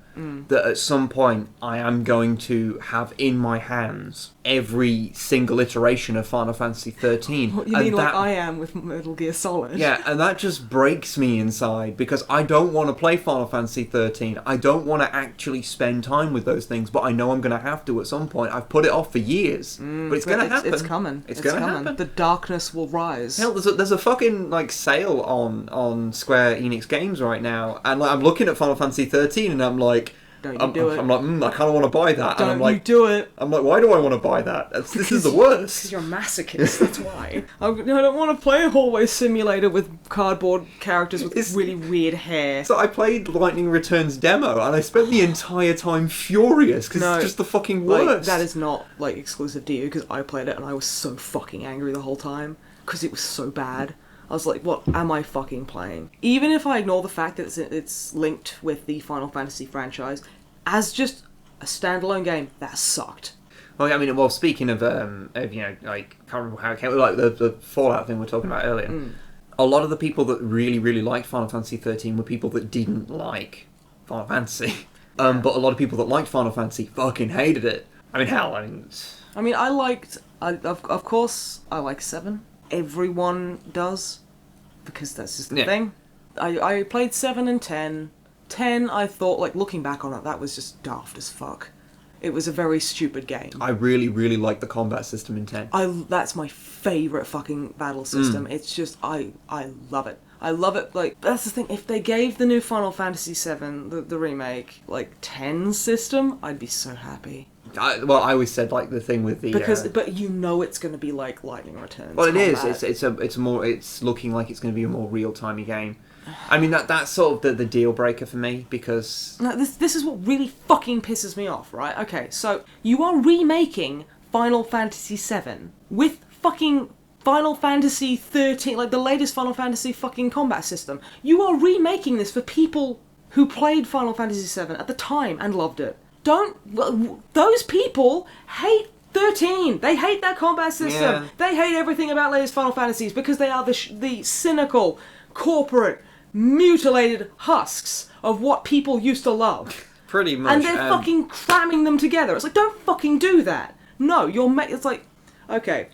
that at some point I am going to have in my hands every single iteration of Final Fantasy XIII. What you mean, like I am with Metal Gear Solid? Yeah, and that just breaks me inside, because I don't want to play Final Fantasy XIII. I don't want to actually spend time with those things, but I know I'm going to have to at some point. I've put it off for years, but it's going to happen. It's coming. It's going to happen. The darkness will rise. Hell, there's a fucking like sale on Square Enix games right now, and like, I'm looking at Final Fantasy XIII, and I'm like, Don't you do it. I'm like, I kind of want to buy that. Don't and I'm like, you do it. I'm like, why do I want to buy that? This is the worst. Because you're a masochist, that's why. I don't want to play a hallway simulator with cardboard characters with really weird hair. So I played Lightning Returns demo, and I spent the entire time furious, because it's just the fucking worst. Like, that is not, like, exclusive to you, because I played it and I was so fucking angry the whole time, because it was so bad. I was like, what am I fucking playing? Even if I ignore the fact that it's linked with the Final Fantasy franchise, as just a standalone game, that sucked. Well, I mean, well, speaking of like, can't remember how it came, like the Fallout thing we were talking about earlier. A lot of the people that really, really liked Final Fantasy 13 were people that didn't like Final Fantasy. But a lot of people that liked Final Fantasy fucking hated it. I mean, hell, of course, I like 7. Everyone does, because that's just the thing. I played 7 and 10. 10, I thought, like, looking back on it, that was just daft as fuck. It was a very stupid game. I really, really like the combat system in 10. That's my favourite fucking battle system. It's just, I love it. I love it, like, that's the thing, if they gave the new Final Fantasy VII, the remake, like, 10 system, I'd be so happy. I always said, like, the thing with the... But you know it's going to be like Lightning Returns. Well, it is. It's looking like it's going to be a more real-timey game. I mean, that's sort of the deal breaker for me, because... No, this is what really fucking pisses me off, right? Okay, so you are remaking Final Fantasy VII with fucking Final Fantasy 13, like the latest Final Fantasy fucking combat system. You are remaking this for people who played Final Fantasy VII at the time and loved it. Those people hate 13. They hate that combat system. Yeah. They hate everything about latest Final Fantasies because they are the cynical, corporate, mutilated husks of what people used to love. Pretty much. And they're fucking cramming them together. It's like, don't fucking do that. No, it's like, okay.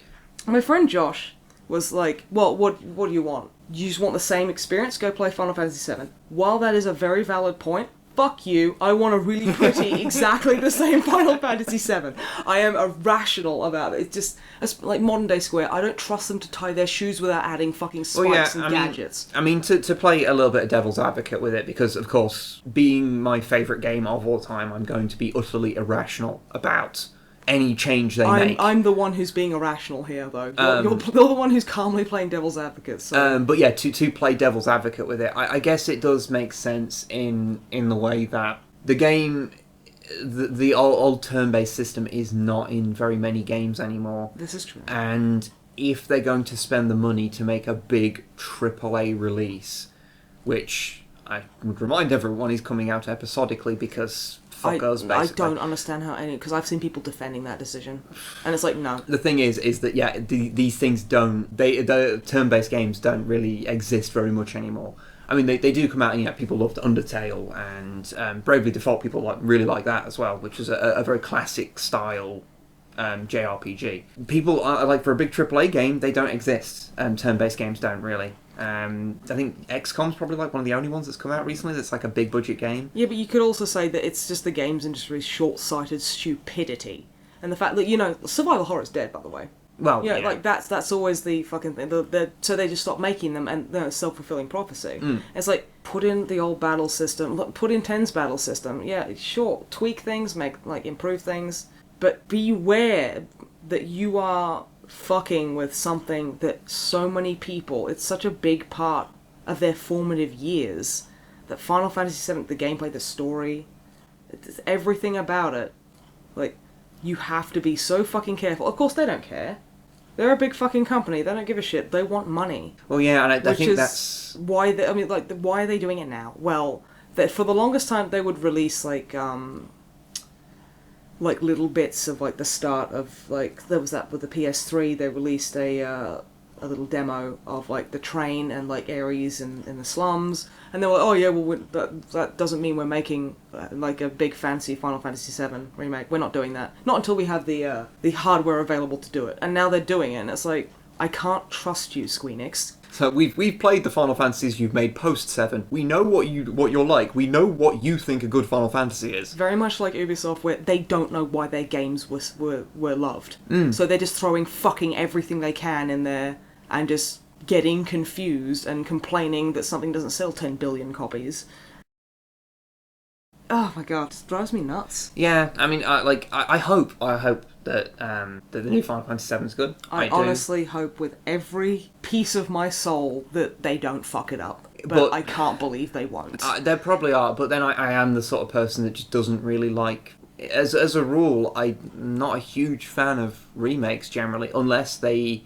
My friend Josh was like, well, what do you want? You just want the same experience? Go play Final Fantasy VII. While that is a very valid point, fuck you, I want a really pretty, exactly the same Final Fantasy VII. I am irrational about it. It's just, it's like modern day Square, I don't trust them to tie their shoes without adding fucking spikes and gadgets. I mean, to play a little bit of devil's advocate with it, because, of course, being my favourite game of all time, I'm going to be utterly irrational about any change they make. I'm the one who's being irrational here, though. You're the one who's calmly playing devil's advocate. So. But yeah, to play devil's advocate with it, I guess it does make sense in the way that the game, the old turn-based system is not in very many games anymore. This is true. And if they're going to spend the money to make a big AAA release, which I would remind everyone is coming out episodically because... Fuck us, basically. I don't understand how because I've seen people defending that decision, and it's like, no. The thing is that these things the turn-based games don't really exist very much anymore. I mean, they do come out, and people loved Undertale and Bravely Default. People really like that as well, which is a very classic style JRPG. People are like, for a big AAA game, they don't exist. Turn-based games don't really. I think XCOM's probably like one of the only ones that's come out recently that's like a big budget game. Yeah, but you could also say that it's just the games industry's short-sighted stupidity. And the fact that, survival horror's dead, by the way. Well, yeah. Like that's always the fucking thing. So they just stop making them, and they're self-fulfilling prophecy. It's like, put in the old battle system, put in 10's battle system. Yeah, sure, tweak things, improve things, but beware that you are fucking with something that so many people, it's such a big part of their formative years, that Final Fantasy VII, the gameplay, the story, everything about it, like, you have to be so fucking careful. Of course they don't care. They're a big fucking company, they don't give a shit, they want money. Well, yeah, and I think that's... why why are they doing it now? Well, for the longest time they would release, little bits of the start of there was that with the PS3. They released a little demo of the train and areas in the slums, and they were like, oh yeah, well that doesn't mean we're making a big fancy Final Fantasy VII remake. We're not doing that. Not until we have the hardware available to do it. And now they're doing it, and it's like, I can't trust you, Squeenix. So we've played the Final Fantasies you've made post 7. We know what you're like. We know what you think a good Final Fantasy is. Very much like Ubisoft, where they don't know why their games were loved. So they're just throwing fucking everything they can in there and just getting confused and complaining that something doesn't sell 10 billion copies. Oh my god, it drives me nuts. Yeah, I mean, I hope that the new Final Fantasy VII is good. I honestly hope with every piece of my soul that they don't fuck it up. But I can't believe they won't. There probably are, but then I am the sort of person that just doesn't really like... As a rule, I'm not a huge fan of remakes generally, unless they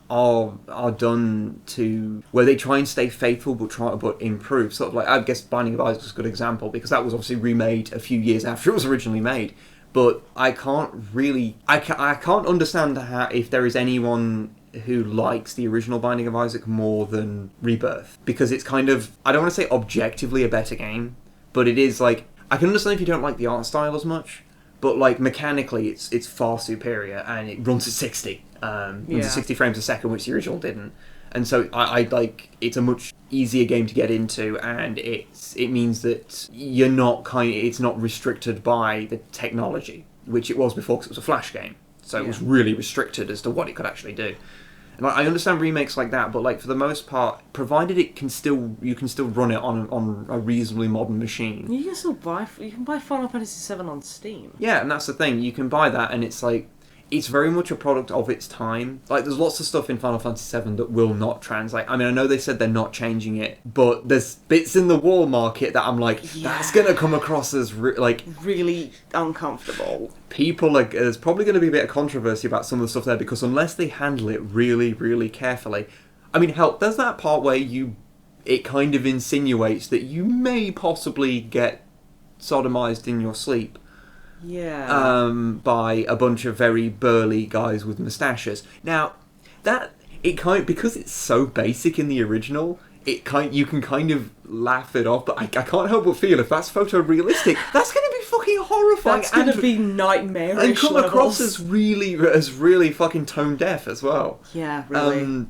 are done to where they try and stay faithful but improve. Sort of I guess Binding of Isaac is a good example, because that was obviously remade a few years after it was originally made. but I can't really... I can't understand how if there is anyone who likes the original Binding of Isaac more than Rebirth. Because it's kind of... I don't want to say objectively a better game, but it is like... I can understand if you don't like the art style as much, but like mechanically it's far superior, and it runs at 60. Runs at 60 frames a second, which the original didn't. And so I like... It's a much easier game to get into, and it means that you're not it's not restricted by the technology, which it was before because it was a Flash game. So it was really restricted as to what it could actually do. And I understand remakes like that, but like for the most part, provided you can still run it on a reasonably modern machine. You can still buy Final Fantasy VII on Steam. Yeah, and that's the thing. You can buy that, and it's like it's very much a product of its time. Like, there's lots of stuff in Final Fantasy VII that will not translate. I mean, I know they said they're not changing it, but there's bits in the war market that I'm like, that's going to come across as, really uncomfortable. There's probably going to be a bit of controversy about some of the stuff there, because unless they handle it really, really carefully... I mean, hell, there's that part where it kind of insinuates that you may possibly get sodomized in your sleep. Yeah. By a bunch of very burly guys with moustaches. Now, because it's so basic in the original, you can kind of laugh it off, but I can't help but feel if that's photorealistic, that's going to be fucking horrifying. That's going to be nightmarish and come across as really fucking tone deaf as well. Yeah, really.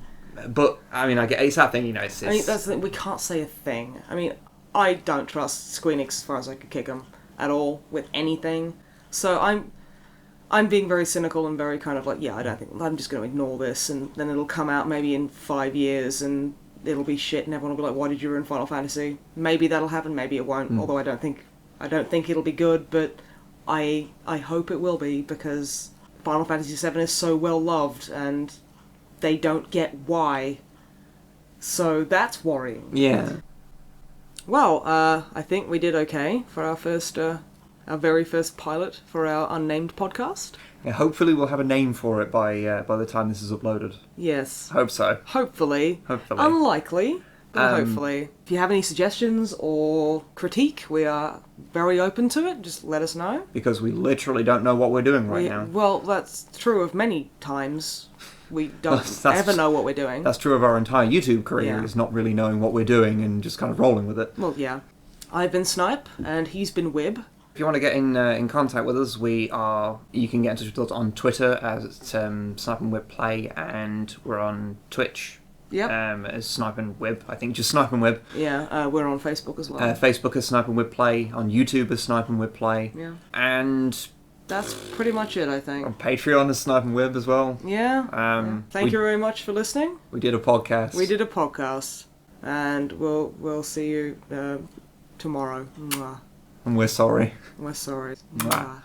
But I mean, it's that thing, it's. I mean, that's the thing. We can't say a thing. I mean, I don't trust Square Enix as far as I could kick them at all with anything. So I'm being very cynical and very kind of like, I don't think I'm just going to ignore this, and then it'll come out maybe in 5 years and it'll be shit, and everyone will be like, why did you ruin Final Fantasy? Maybe that'll happen, maybe it won't. Although I don't think it'll be good, but I hope it will be, because Final Fantasy VII is so well loved and they don't get why. So that's worrying. Yeah. Well, I think we did okay for our very first pilot for our unnamed podcast. Yeah, hopefully we'll have a name for it by the time this is uploaded. Yes. Hope so. Hopefully. Unlikely, but hopefully. If you have any suggestions or critique, we are very open to it. Just let us know. Because we literally don't know what we're doing right now. Well, that's true of many times. We don't ever know what we're doing. That's true of our entire YouTube career, is not really knowing what we're doing and just kind of rolling with it. Well, yeah. I've been Snipe, and he's been Wib. If you want to get in contact with us, you can get in touch with us on Twitter as Snipe and Wib Play, and we're on Twitch as Snipe and Wib. I think just Snipe and Wib. Yeah, we're on Facebook as well. Facebook as Snipe and Wib Play, on YouTube as Snipe and Wib Play. Yeah. And that's pretty much it, I think. On Patreon as Snipe and Wib as well. Yeah. Thank you very much for listening. We did a podcast. And we'll see you tomorrow. Mwah. And we're sorry. We're sorry. Mwah.